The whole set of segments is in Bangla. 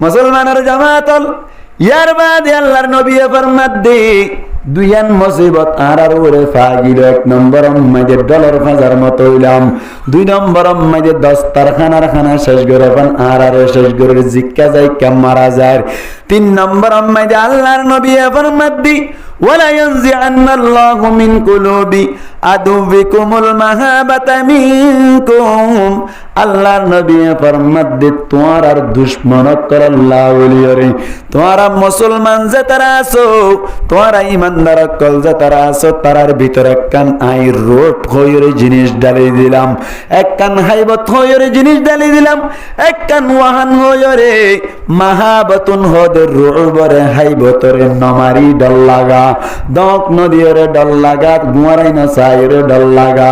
মুসলমানের জামাতল ইয়ার বাদে আল্লাহর নবী ফরমাত দে দুইয়ান মুসিবত আর ওরে ফাগিল। এক নম্বর মাঝে ডলার ফাজার মতো হইলাম, দুই নম্বর মাঝে দস্তারখানার খানা শেষ করে ফান আর শেষ করে জিক্কা যায় কে মারা যায়। তিন নম্বর মাঝে আল্লাহর নবী ফরমাত দি ওয়ালা ইয়ানজিআন্না আল্লাহু মিন কুলুবি আদুবিকুমুল মাহাবাতা মিনকুম। আল্লাহর নবী ফরমাত দি তোমার আর দুশমনত কর আল্লাহ ওলিয়রে, তোমারা মুসলমান যে তারা আছো, তোমারা ইমানদার কল যে তারা আছো, তারার ভিতরে একখান আই রোপ হইরে জিনিস ডালি দিলাম, একখান হাইবত হইরে জিনিস ডালি দিলাম, একখান ওয়াহান হইরে মাহাবাতুন হদের রুবরে হাইবতরে নমারি ডল লাগা, দক নদীরে ডল লাগা, গুয়ারাই না সাইরে ডল লাগা,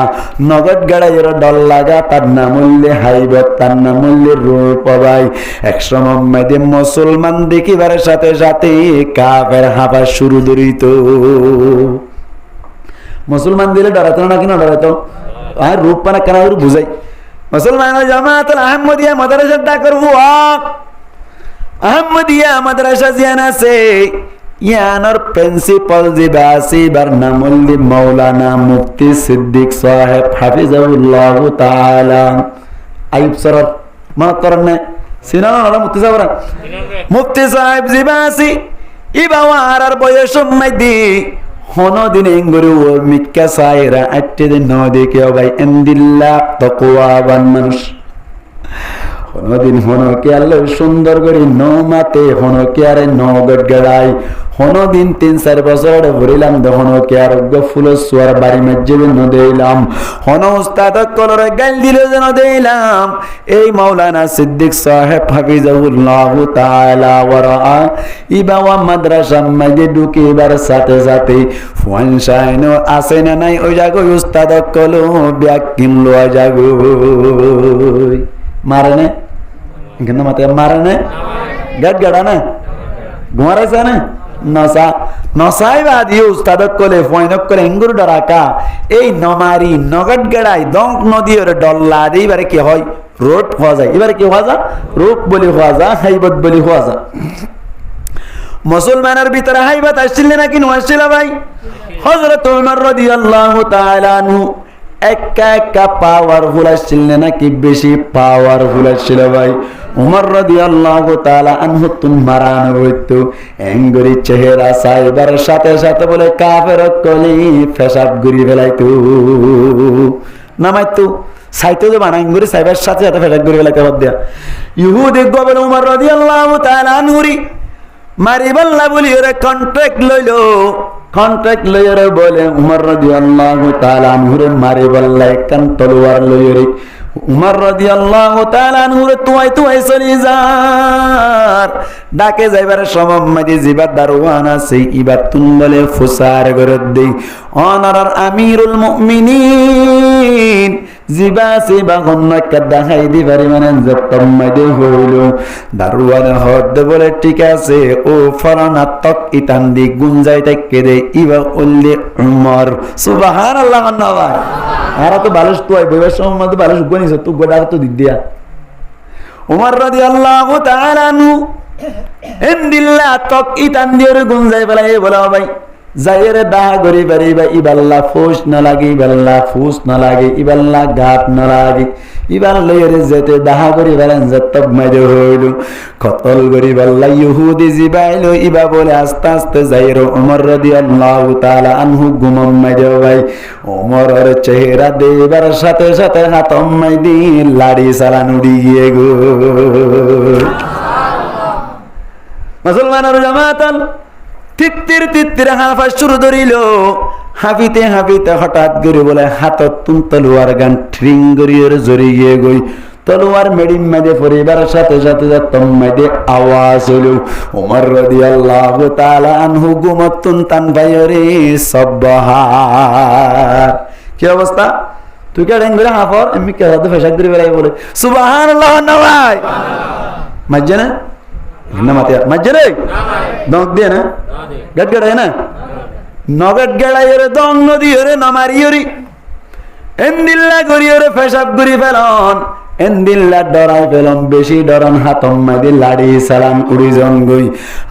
নগদ গাড়াইরে ডল লাগা, তার নামুল্লে হাইবত, তার নামুল্লে রূপ পাই। এক সময় মধ্যে মুসলমান দেখিবার সাথে সাথে কাফের হাবা শুরু ধরিত। মুসলমান দিলে ডরাতো না কিনা ডরাতো, আর রূপ পানা কেন বুঝাই। মুসলমান জামাতুল আহমদিয়া মাদ্রাসা দা করবো, আহমদিয়া মাদ্রাসা জিয়ান আছে, ইয়ানোর প্রিন্সিপাল জিবাসি বারনামুল্লি মাওলানা মুফতি সিদ্দিক সাহেব হাফিজাহুল্লাহ তাআলা। আইব সরর মনে করেন না, সিনারা মুফতি সাহেব, মুফতি সাহেব জিবাসি ইবাওয়ার আর বয়স মাইদি হন দিন এঙ্গুরু মিক্কা সাইরা আটতে দিন নদী কেউ ভাই এন্দিল্লাহ তাকওয়াবান মানুষ হনদিন হনকে আল্লাহ সুন্দর করে নমাতে হনকে আরে নগদ গড়াই হনদিন 3-4 বছর ভরিলাম হনকে আর ফুল সোয়ার বাড়ি মধ্যে ন দিলাম, হন উস্তাদ কলরে গাল দিলে যেন দিলাম। এই মাওলানা সিদ্দিক সাহেব হাফিজাহুল্লাহ তাআলা ওয়া ইবাওয়া মাদ্রাসা মধ্যে ঢুকিবার সাথে সাথে ফুয়ান শাইনো আসে না নাই ওই জাগো উস্তাদ কলো ব্যাকিম লওয়া জাগো মারনে কিন্তু মাতে মারনে গাট গাড়া না ঘুমারাইছে না নসা নসাই বাদি উস্তাদ কলে ফয়নক করে এঙ্গুর ডরাকা এই নমারি নগট গড়াই দঙ্ক নদী ওর ডল্লা দে এবারে কি হয় রোড হওয়া যায়, এবারে কি হওয়া যায় রূপ বলি হওয়া যায়, হাইবত বলি হওয়া যায়। মুসলমানের ভিতরে হাইবত আসছিল না কি আসছিল ভাই? হযরত ওমর রাদিয়াল্লাহু তাআলা আনহু একা একা পাওয়ারফুল আসছিল নাকি বেশি পাওয়ারফুল আসছিল ভাই? উমর রাদিয়াল্লাহু তাআলা আনহু তুম মারানো হইতো এঙ্গুরি চেহারা সাইবার সাথে সাথে বলে কাফের কলি ফেসাব গুরি ফেলাইতো নামাইতো সাইতো যে বানা এঙ্গুরি সাইবার সাথে সাথে ফেসাব গুরি ফেলাইতে বাদ দিয়া ইহুদি গোবেল উমর রাদিয়াল্লাহু তাআলা আনহুরি মারিবাল্লা বলি ওরে কন্ট্রাক্ট লইলো, কন্ট্রাক্ট লইরে বলে উমর রাদিয়াল্লাহু তাআলা আনহুরে মারিবাল্লা একখান তলোয়ার লইরে উমর রাদিয়াল্লাহু তাআলা আনহুরে তুই চলি যার ডাকে যাইবার সময় মাঝে জিবার দারওয়ান আছে ইবার তুন বলে ফুসার করে দেই অনার আমিরুল মুমিনিন জিবাসি বাগন্ন কাদা হাইদি পারি মানে যতম মাঝে হইল দারওয়ান হদ বলে ঠিক আছে ও ফরানা তক ইতান দি গুঞ্জাই থেকে দে ইবা উল্লি উমর সুবহানাল্লাহ আল্লাহ আর তো বালস তুই বইবার সময় মধ্যে বালস গনিস তুই গোডা তো দিদিয়া উমর রাদিয়াল্লাহু তাআলা আনহু ইনদিল্লাহ তক ইতান দিয়ে গুঞ্জাই বলাই বলা ভাই যাইরে দাহ গরি বাড়ি বা ইবাল্লা ফুস না লাগে ইবাল্লা ফুস না লাগে ইবাল্লা গাত না লাগে ইবাল লইরে যেতে দাহ গরি বারেন যতব মাইরে হইল কতল গরি বাল্লা ইহুদি জিবাইলো ইবা বলে আস্তে আস্তে যাইরো ওমর রাদিয়াল্লাহু তাআলা আনহু গুমম মাইরে ভাই ওমরের চেহারা দেবার সাথে সাথে হাতম মাইদি লাড়ি চালানো দিয়ে গো মুসলমানের জামাতান তিত্তির তিত্তির হাফা শুরু ধরিল হাফিতে হাফিতে হঠাৎ করে বলে হাতত তুম তলোয়ার গান ট্রিং গরিয়ে জড়িয়ে গই তলোয়ার মেডিম মাঝে পরিবার সাথে সাথে তম মাঝে আওয়াজ হলো ওমর রাদিয়াল্লাহু তাআলা আনহু গুমতুন তান ভাইরে সাবহার কি অবস্থা তুই কে রেং করে হাফর এমনি কে হাতে ফেসাক করে বেরাই বলে সুবহানাল্লাহ না ভাই মজ্জা না না মাতিয়া মজ্জা রে দক দিয়ে না গট গড়ায় না নগট গড়াই রে দং নদী রে নমারি রে এন্দিল্লা গরি রে ফেসাব গরি ফেলন এন্দিল্লা ডরাই পেলাম বেশি ডরন হাতম মাদি লাড়ি সালাম উড়িজন গই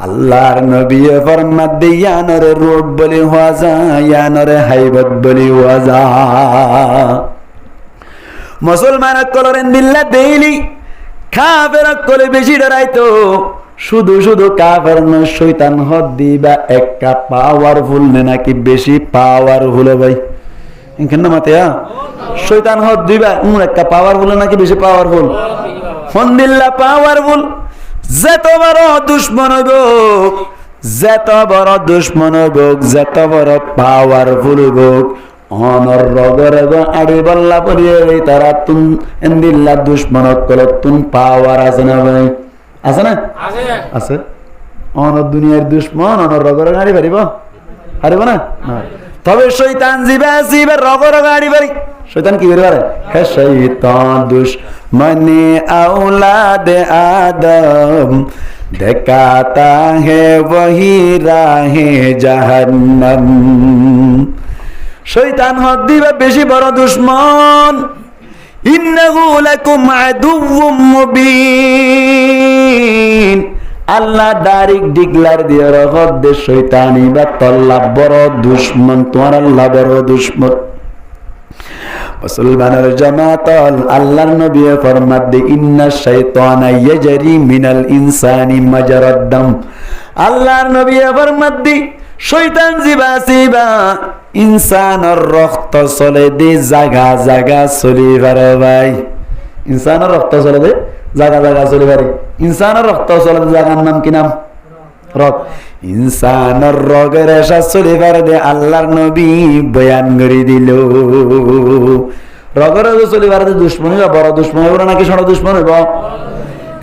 আল্লাহর নবী ফরমাত দি ইয়ানরে রোড বলি হওয়া যায় ইয়ানরে হাইবত বলি হওয়া যায় মুসলমান কলর এন্দিল্লা দেইলি কাফের কলে বেশি ডরাইতো শুধু শুধু কাফের ন শয়তান হদ দিবা একটা পাওয়ারফুল নে নাকি বেশি পাওয়ারফুল ভাই এখানে মাতিয়া শয়তান হদ দিবা একটা পাওয়ারফুল নাকি বেশি পাওয়ারফুল ফন্দিল্লা পাওয়ারফুল যত বড় দুশমন হইব যত বড় দুশমন হইব যত বড় পাওয়ারফুল হইব অনর রগরে আড়ি বল্লা পড়িয়ে তারা তুন এন্দিল্লা দুশমন কলে তুন পাওয়ার আছে না ভাই আছে না আছে অনর দুনিয়ার দুশমন অনর রগরে গাড়ি পারিব পারিব না তবে শয়তান জিবা জিবা রগরে গাড়ি পারি শয়তান কি করে পারে হে শয়তান দুশমনে আওলাদ আদম দেখাতা হে ওহি রাহে জাহান্নাম শয়তান হদ দিবা বেশি বড় দুশমন ইন্নাহু লাকুম আদুউম মুবিন আল্লাহ ডাইরেক্ট ডিক্লেয়ার দিয়ে রাখত দে শয়তানি বা তল্লা বড় দুশমন তোমার আল্লাহ বড় দুশমন মুসলমানের জামাত আল্লাহর নবী ফরমাত দে ইন্না শাইতানা ইয়াজরি মিনাল ইনসানি মাজারাদ দাম আল্লাহর নবী ফরমাত দে শয়তান জিবা জিবা ইনসানের রক্ত চলে দে জায়গা জায়গা চলি পারে ভাই ইনসানের রক্ত চলে দে জায়গা জায়গা চলি পারে ইনসানের রক্ত চলে দে জায়গার নাম কি নাম রক ইনসানের রগের এসা চলি পারে দে আল্লাহর নবী বয়ান করে দিল রগের চলি পারে দে দুশ্মনী বা বড় দুশ্মনী হইব নাকি ছোট দুশ্মনী হইব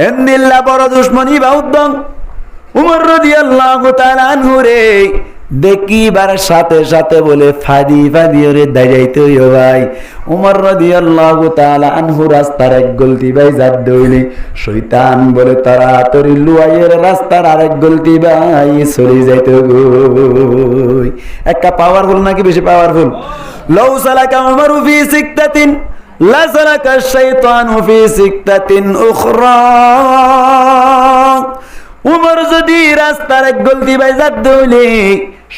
এন্দিল্লা বড় দুশ্মনী বা উদ্যম উমর রাদিয়াল্লাহু তাআলা আনহু রে দেখিবার সাথে সাথে বলে ফাদি ফাদি ওরে দাঁড়াইতে হইও ভাই উমর রাদিয়াল্লাহু তাআলা আনহু রাস্তার এক গলতি ভাই জাত দইলে শয়তান বলে তাড়াতাড়ি লুয়াইয়ের রাস্তার আরেক গলতি ভাই চলে যাইতে গই একটা পাওয়ারফুল নাকি বেশি পাওয়ারফুল লাউ সালাকা উমরু ফি সিকতাতিন লা সালাকা শাইতানু ফি সিকতাতিন উখরা উমর যদি রাস্তার এক গলতি ভাই জাত দইলে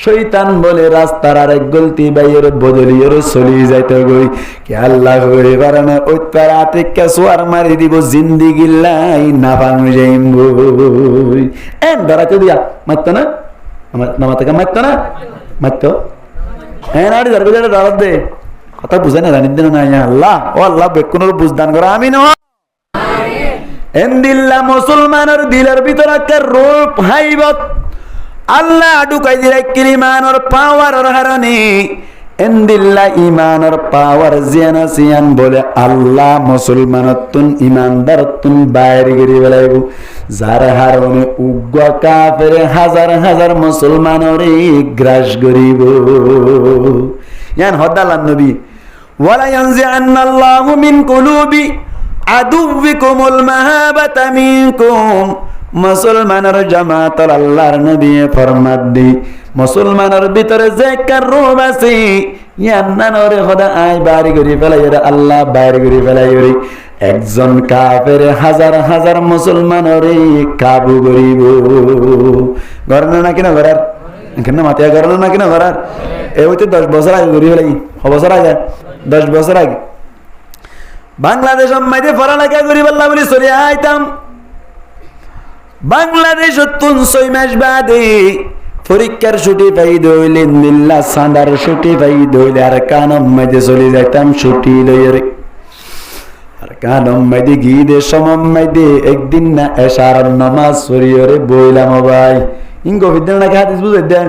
শয়তান বলে রাস্তার আরেক গলতি বাইয়ের বদলিয়ের চলি যাইতে গই কি আল্লাহ হইরে পারে না ওইতার আতিকা সোয়ার মারি দিব জিন্দিগি লাই না ভাঙে যাইম গই এন ধরাতে দিয়া মারতো না আমার নামা থেকে মারতো না মারতো হ্যাঁ না ধরবে যেটা ধরাত দে কথা বুঝে না জানি দিন না আল্লাহ ও আল্লাহ বেকুনোর বুঝদান করো আমি না এন্দিল্লা মুসলমানের দিলের ভিতর একটা রূপ হাইবত আল্লাহ ঢুকাই দিলে ইমানের পাওয়ার হারানি এন্দিল্লা ইমানের পাওয়ার জিয়ানা সিয়ান বলে আল্লাহ মুসলমানের তুন ইমানদার তুন বাইরে গিয়ে বেলাইব যার হারনে উগ্র কাফের হাজার হাজার মুসলমানের গ্রাস করিব ইয়ান হদাল্লাহ নবী ওয়ালা ইয়ানজিআন্নাল্লাহু মিন কুলুবি আদুউকুমুল মাহাবাতা মিনকুম মুসলমানের জামাত আল্লাহর নবী ফরমাত দি মুসলমানের ভিতরে যে কার রূপ আছে ইয়ান্নানরে খোদা আই বাড়ি করে ফেলাইরে আল্লাহ বাইরে করে ফেলাইরে একজন কাফের হাজার হাজার মুসলমানরে কাবু করিব গরনা না কিনা ঘরার এখানে মাতিয়া গরনা না কিনা ঘরার এই হইতে 10 বছর আগে করি ফেলাই বছর আগে 10 বছর আগে বাংলাদেশ মাইতে পড়ালেখা করি বললাম বলি চলে আইতাম বাংলাদেশ 6 মাস বাদে পরীক্ষার ছুটি পাই দইলে মিল্লা সান্দার ছুটি পাই দইলে আর কানম মাইতে চলে যাইতাম ছুটি লইরে আর কানম মাইতে গিয়ে সমম মাইতে একদিন না এশার নামাজ পড়িরে বইলাম ভাই ইঙ্গো বিদ্যা নাকি হাদিস বুঝাই দেন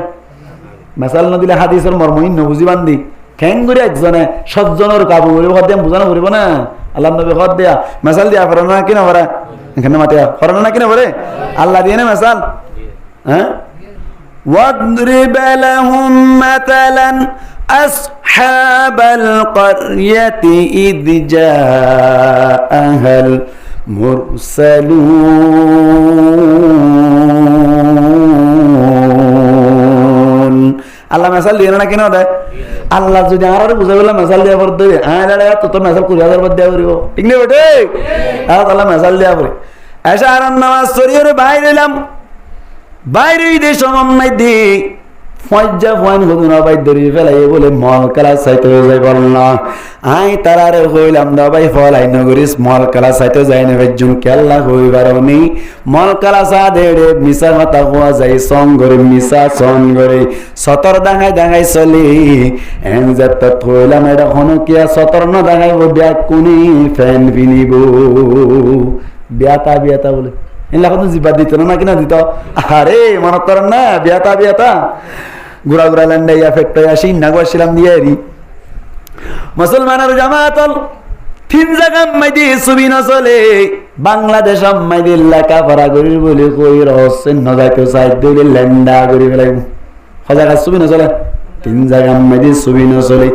মাসাল না দিলে হাদিসের মর্ম ইন্ন বুঝি বান্ধি খ্যাং করে একজনে 7 জনের কাবু বলে কথা দিয়ে বুঝানো করিব না আল্লাহ নবী কত দেয়া মাসাল দিয়া ফরানো না কিনা ভরা এখানে মাতিয়া ফরানো না কিনা ভরে আল্লাহ দিয়ে না মাসাল হ্যাঁ ওয়াদরিব লাহুম মাতালান আসহাবাল ক্বরিয়াতি ইদ জাআহাল মুরসালুন আল্লাহ মাসাল দিয়ে না কিনা দেয় আল্লাহ যদি আর বুঝা বলে মেসাল দিয়া পড়তে দেবে তো মেসাল 20,000 বাদ দেওয়া করিব ঠিক নেই বেটে তাহলে মেসাল দেওয়া পড়ে এসে আর নামাজ সরিয়ে বাইরে এলাম বাইরে দেশ নাই দি ফজ্জা ফোন হতো না ভাই দড়ি ফেলাই বলে মল ক্লাস চাইতে যাই বল না আই তারারে হইলাম দা ভাই ফলাই নগরিস মল ক্লাস চাইতে যাই না বেজুন কেল্লা হইবার নি মল ক্লাস আদেড়ে মিশা কথা হওয়া যায় সং করে মিশা সং করে সতর দাঙাই চলি এন যাত হইলাম এটা হনকিয়া সতর ন দাঙাইব ব্যাগ কোনি ফ্যান পিনিব বিয়াতা বলে এলাকা তো জিবা দিত না কিনা দিত আরে মনত করেন না বিয়াতা ঘুরা ল্যান্ডাইয়া ফেট্টাইয়া সিন্না করছিলাম দিয়ে মুসলমানের জামাতল 3 জায়গা মাইদি সুবি না চলে বাংলাদেশ মাইদি লেখা পড়া করি বলে কই রহস্যের নজাকে সাইড দিলে ল্যান্ডা করি ফেলাই হজাকা সুবি না চলে 3 জায়গা মাইদি সুবি না চলে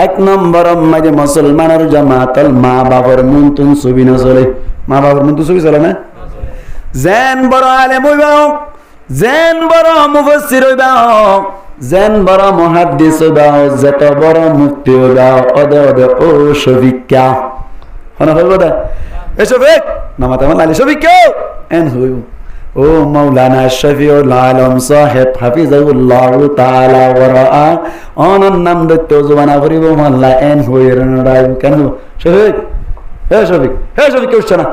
1 নম্বর মাইদি মুসলমানের জামাতল মা বাবার মুনতুন সুবি না চলে মা বাবার মুনতুন সুবি চলে না জেন বড় আলেম হইবাও জেন বড় মুফাসসির হইবাও জেন বড় মুহাদ্দিস হইবাও যত বড় মুফতি হইবাও ওদে ও শফিকা হনা হইব দা এ শফিক নামাতে মান আলী শফিক কেও এন হইব ও মাওলানা শফিউল আলম সাহেব হাফিজাহুল্লাহ তাআলা ওয়া রাআ অনন নাম দত্ত জবানা করিব মাল্লা এন হইর নড়াই কেন শফিক হে শফিক কেউ না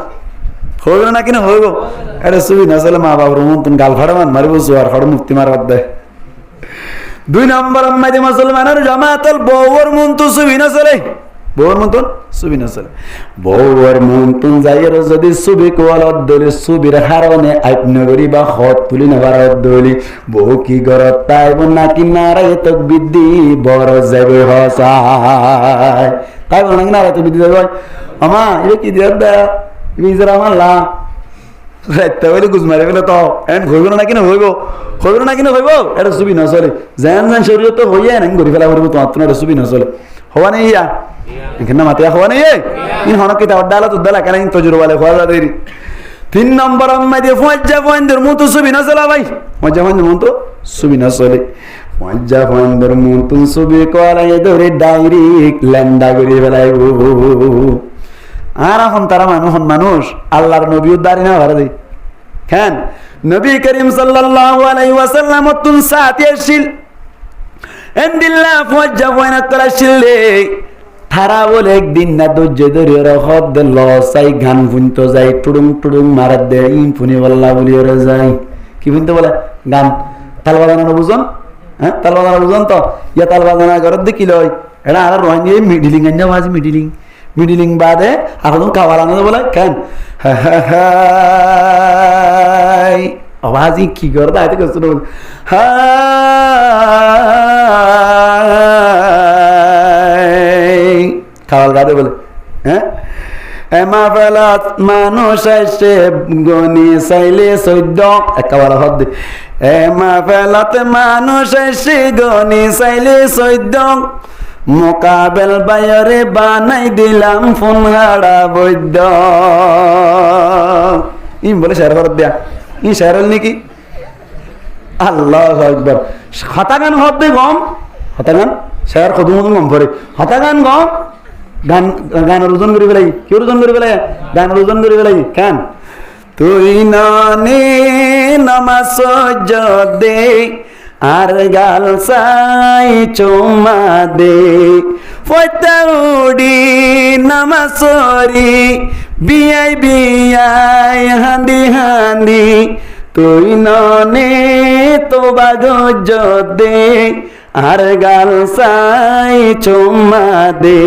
হইব না কিনা হইব এটা সুবি না চলে মা বাবার মন্তন গাল ফাড়ামান মারিব জোয়ার ফাড় মুক্তি মারার দেয় 2 নম্বর আমাদের মুসলমানের জামাতল বউর মন্তন সুবি না চলে বউর মন্তন সুবি না চলে বউর মন্তন যাইয়ের যদি সুবি কোয়ালত দলি সুবির হারনে আইপনগরি বা হত তুলি নেবার দলি বউ কি গরত তাইব না কি নারায় তক বিদ্দি বড় যাবে হসায় তাইব না কি নারায় তক বিদ্দি যাবে আমা এটা কি দিয়ে দেয় নিজের আমার লা রাইতে হইলে গুজমারে ফেলে তো এন হইব না কিনা হইব এটা সুবি না চলে যেন শরীর তো হইয়া না ঘুরি ফেলা করবো তোমার তোমার সুবি না চলে হওয়া নেই ইয়া এখানে মাতিয়া হওয়া নেই ইন হনক কিতাব ডালা তো ডালা কেন ইন তজুর বলে হওয়া দেরি 3 নম্বর আম্মাই দিয়ে ফজ্জা ফন্দের মতো সুবি না চলা ভাই ফজ্জা ফন্দের মতো সুবি না চলে ফজ্জা ফন্দের মতো সুবি করাই ধরে ডাইরেক্ট ল্যান্ডা করে ফেলাই আর এখন তারা মানুষ আল্লাহর নবী উদ্ধারি না ভাড়া দেয় কেন নবী করিম সাল্লাল্লাহু আলাইহি ওয়াসাল্লাম তুন সাথে আসিল এন্দিল্লাহ ফজ্জা ফয়না করা ছিলে তারা বলে একদিন না দজ্জে ধরে রহত দে লসাই গান ফুনতো যায় টুডুং মারাত দে ইন ফুনি বল্লা বলি ওরে যায় কি ফুনতে বলে গান তাল বাজানো বুঝন হ্যাঁ তাল বাজানো বুঝন তো ইয়া তাল বাজানা ঘরত দেখি লয় এটা আর রোহিঙ্গা মিডিলিং আইনা মাঝে মিডিলিং বাদে এখন কাওয়ালানো বলে কেন আওয়াজই কি করে তাই তো শুনো খাওয়াল গাদে বলে হ্যাঁ এমা ফেলাত মানুষ এসে গনি চাইলে 14 একেবারে হদ দে এমা ফেলাত মানুষ এসে গনি চাইলে 14 মোকাবেল বাইরে বানাই দিলাম ফোন হাড়া বৈদ্য ইম বলে শেয়ার করত দেয়া ই শেয়ার হল নাকি আল্লাহু আকবার হতাগান হবে গম হতাগান শেয়ার কত মতন গম পড়ে হতাগান গম গান ওজন করে ফেলাই কি ওজন করে ফেলাই গান ওজন করে ফেলাই কেন তুই নানে নামাজ দে আর গাল সাই চুমা দে ফতাউডি নামাসরি বিয়াই হান্দি তুই ননে তো বাগজ দে আর গাল সাই চুমা দে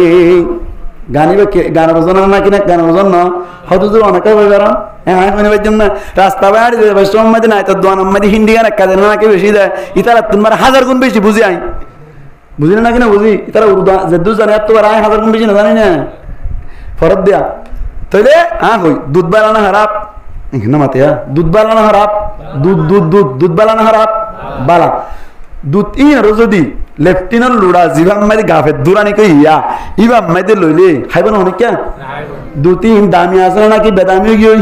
গান ওজন না কিনা গান ওজন না হয়তো অনেকটা হয়ে গেল রাস্তা বাড়ি সম্মাদি নাই তো দোয়ান আম্মাদি হিন্দি গান একা দেয় নাকি বেশি দেয় ইতারা তোমার 1000 গুণ বেশি বুঝি আই বুঝি না কিনা বুঝি ইতারা উর্দু যেদু জানে এতবার আই 1000 গুণ বেশি না জানি না ফরত দিয়া তাইলে কই দুধ বালানা হারাপ এখানে মাতে দুধ বালানা হারাপ দুধ বালানা হারাপ বালা দুধ যদি লেফটিনার লুড়া জিবাম মাইদি গাফে দুরানি কই ইয়া ইবাম মাইদি লইলে খাইব না অনেক কেন 2-3 দামি আছে নাকি বেদামিও গিয়ে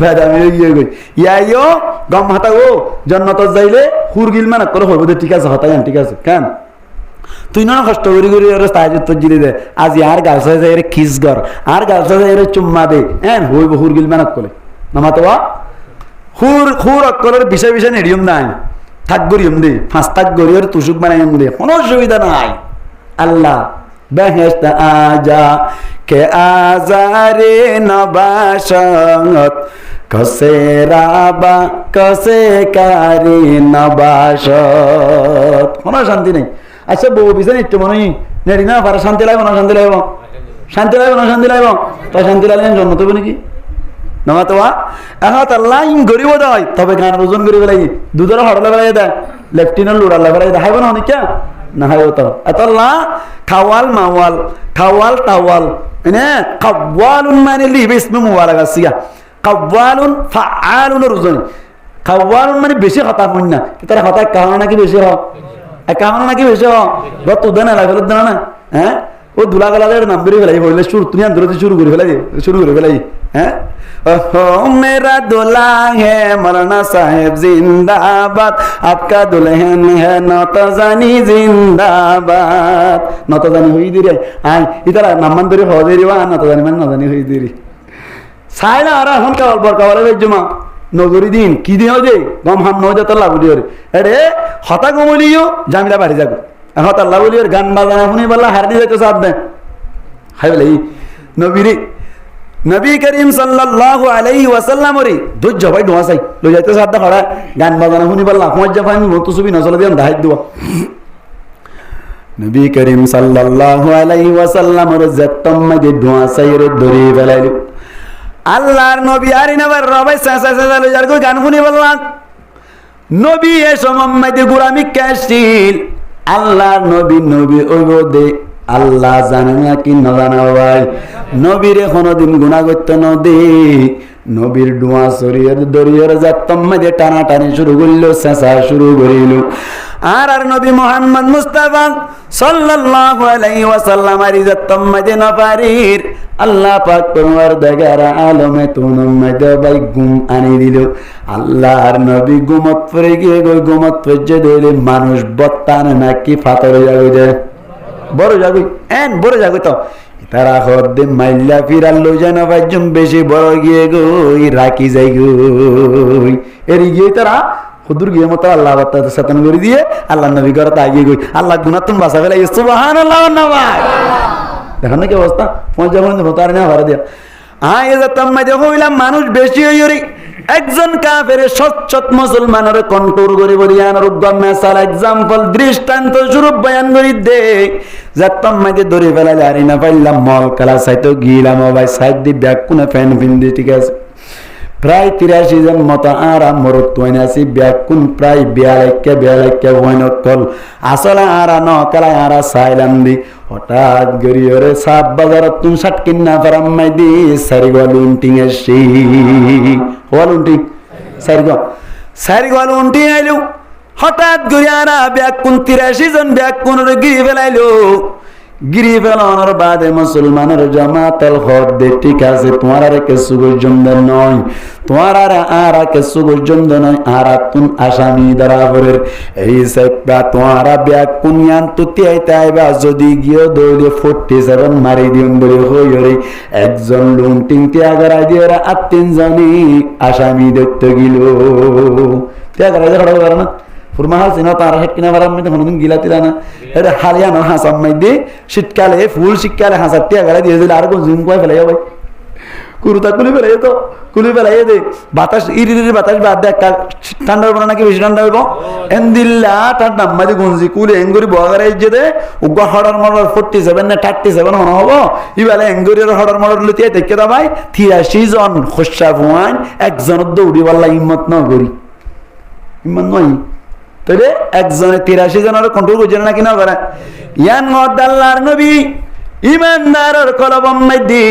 বেদামিও গিয়ে গই ইয়াইও গম হাতাগো জন্নত যাইলে হুরগিল মানে করে হইব ঠিক আছে হতাগান ঠিক আছে কেন তুই না কষ্ট করি করি ওর তাহাজ্জুদ তজ্জিলি দে আজ আর গাছ আছে এর খিস গর আর গাছ আছে এর চুম্মা দে হ্যাঁ হইব হুর গিল মানাত করে নামাতো হুর হুর অক্কলের বিষয় বিষয় নেডিয়ম নাই থাক গরিয়ম দে ফাঁস থাক গরিয়র তুসুক বানাইম দে কোনো অসুবিধা নাই আল্লাহ বেহেশত আজা কে আজারে নবাসত কসে রাবা কসে কারি নবাসত কোনো শান্তি নেই আচ্ছা বউ বিছানি একটু মনে নেড়ি না পারে শান্তি লাগবে না শান্তি লাগবে শান্তি লাগবে না শান্তি লাগবে তো শান্তি লাগলে জন্ম তবে নাকি নামাতোয়া এখন আল্লাহ ইন গরিব দেয় তবে গানের ওজন গরিব লাগে দুধের হড়লে বেড়াই দেয় লেফটিনের লুড়ালে বেড়াই দেখাইব না অনেক না হয় তো এত আল্লাহ খাওয়াল মাওয়াল খাওয়াল টাওয়াল এনে কাওয়ালুন মানে লিবে ইসমে মুবারাক আসিয়া কাওয়ালুন ফাআলুনের ওজন কাওয়ালুন মানে বেশি কথা হই না তার কথা কারণ নাকি বেশি হয় কারণ নাকি বেশি হয় গত দেনা লাগে দেনা না হ্যাঁ ও দুলা গলালের নাম বেরিয়ে ফেলাই বললে শুরু তুমি আন্দোলন শুরু করে ফেলাই হ্যাঁ मेरा दुल्हा है मौलाना साहेब जिंदाबाद आपका दुल्हन है नौतजानी जिंदाबाद नौतजानी हुई दी रे आय इधर नामन दरी हो दे रे वा नौतजानी मन नौतजानी हुई दी रे साइना आरा हम कावल बर कावल बेजुमा नगरी दिन की दिन हो जे गम हम नो जत लागु दियो रे अरे हता गमलियो जामिला बाड़ी जागो हता लागुलियो गान बाजाना हुनी बल्ला हारदी जातो साथ दे हाय बले नबीरी नबी करीम सल्लल्लाहु अलैहि वसल्लम रे दुज जबाई दुआ साई लो जाते सादा खड़ा गान बजाना हुनी बल्ला खोज जफाई मु तो सुबी नसल दिया दाहिद दुआ नबी करीम सल्लल्लाहु अलैहि वसल्लम रे जत्तम मदे दुआ साई रे दरी बेलाइलो আল্লাহর নবী আরিনা বার রবাই সাসা সাসা লো যার কো গান শুনি বললাম নবী এ সমম্মদে গুরামি কাশিল আল্লাহর নবী ওগো দে আল্লাহ জানে না কি না জানা ভাই নবীর কোনদিন গুনাহ করতে ন দে নবীর দোয়া শরীয়ত দরিয়ার জাতম মধ্যে টানা টানি শুরু করলো সাসা শুরু করিল আর নবী মুহাম্মদ মুস্তাফা সাল্লাল্লাহু আলাইহি ওয়াসাল্লাম এর জাতম মধ্যে নফারির আল্লাহ পাক তোমার দেগারা আলমে তুনম মধ্যে ভাই গুম আনি দিল আল্লাহর নবী গুমত পড়ে গিয়ে গুমত পড়ে দিলে মানুষ বত্তান নাকি ফাতরে যাবে বড় যাবি এন বড় যাবি তো তারা হদ্দে মাইল্লা ফিরাল লো যেন ভাইজম বেশি বড় গিয়ে গই রাখি যাই গই এরি গিয়ে তারা হুদুর গিয়ে মতো আল্লাহ বাত্তা সাতান করে দিয়ে আল্লাহ নবী করতে আগিয়ে গই আল্লাহ গুনাতুন বাসা ফেলাই সুবহানাল্লাহ নামাজ দেখেন না কি অবস্থা পৌঁছা পর্যন্ত ভোতার না ভরা দিয়া আয় যেতাম দেখো হইলাম মানুষ বেশি হইরি একজন কাফের সচ্চত মুসলমানের কন্ট্রোল করিব দিয়ানোর মেসাল এক্সাম্পল দৃষ্টান্ত স্বরূপ বয়ান করি দে যাত্তম মাঝে ধরে ফেলালে আরি না পাইলাম মল কালা সাইতো গিলাম ভাই সাইড দি ব্যাগ কোনে ফ্যান ফিন্দি ঠিক আছে প্রায় 83 জন মতো আরাম মরত তোইনা আছি ব্যাগ কোন প্রায় বিয়ালাইকে ওয়াইনকল আসলে আরা ন কালা আরা সাইলাম দি হঠাৎ গরিয়রে সাত বাজারত তুম ষাট কিন্না পারাম মাই দি সারিগা লুন্টিং এসি লুন্টিং সারিগা লুন্টিং আইলো হঠাৎ গরিয়ারা ব্যাগ কোন 83 জন ব্যাগ কোন গিরি ফেলাইলো গিরি ফেলানোর বাদে মুসলমানের জামাতাল হদ দে ঠিক আছে তোমার আর কিছু পর্যন্ত নয় তোমার আর কিছু পর্যন্ত নয় আর তুন আসামি দারাবরের এই সেবা তোমার ব্যাগ কুনিয়ান তুতি আইতাইবা যদি গিয়ে দৌড়ে 47 মারি দিন বলে হইরে একজন লুন্টিং ত্যাগরা দিয়ে আর তিনজনই আসামি দেখতে গিল ত্যাগরা যে খড়া করে না ফুরমাহাল সিনা তার হেট কিনা বারাম মধ্যে কোনদিন গিলাতিলা না এটা হালিয়ানো হাসাম মাইদি শীতকালে ফুল শীতকালে হাসাতে গলা দিয়ে দিলে আর কোন জুম কয় ফেলাই ভাই কুরুতা কুলি ফেলাই তো কুলি ফেলাই দে বাতাস ইরিরি বাতাস বাদ দে ঠান্ডা হবে নাকি বেশি ঠান্ডা হইব এন্দিল্লা তার নাম্মাদি গুনজি কুলি এঙ্গুরি বগারাই যে দে উগা হড়ার মড়ার 47 না 37 হন হবো ইবালে এঙ্গুরির হড়ার মড়ার লুতিয়ে দেখে দা ভাই 83 জন খুশা ফুয়ান একজন দৌড়ি বল্লা হিম্মত না করি হিম্মত নয় তবে একজনে 83 জনের কন্ট্রোল করছে না কিনা করে ইয়ান আল্লাহর নবী ইমানদারের কলবম মধ্যে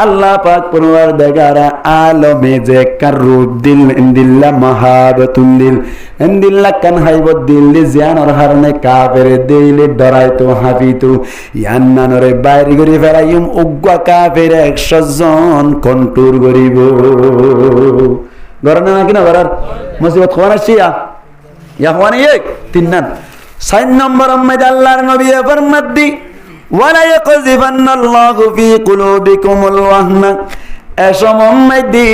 আল্লাহ পাক পরওয়ার দেগারা আলমে যে কারুব দিল ইনদিল্লা মাহাবাতুল দিল ইনদিল্লা কান হাইবত দিল জিয়ানর হারনে কাফের দিলে ডরাইতো হাফিতু ইয়ান নানরে বাইরে গরি ফেরাইম উগ্গা কাফের 100 জন কন্ট্রোল করিব গরনা না কিনা গরার মুসিবত খোয়ানা শিয়া ইয়া খোয়ানি এক তিন নান 6 নম্বর মধ্যে আল্লাহর নবী ফরমাত দি ওয়ালা ইয়াকযিফান্নাল্লাহু ফি কুলুবিকুমুল ওয়াহনা এসমম মধ্যে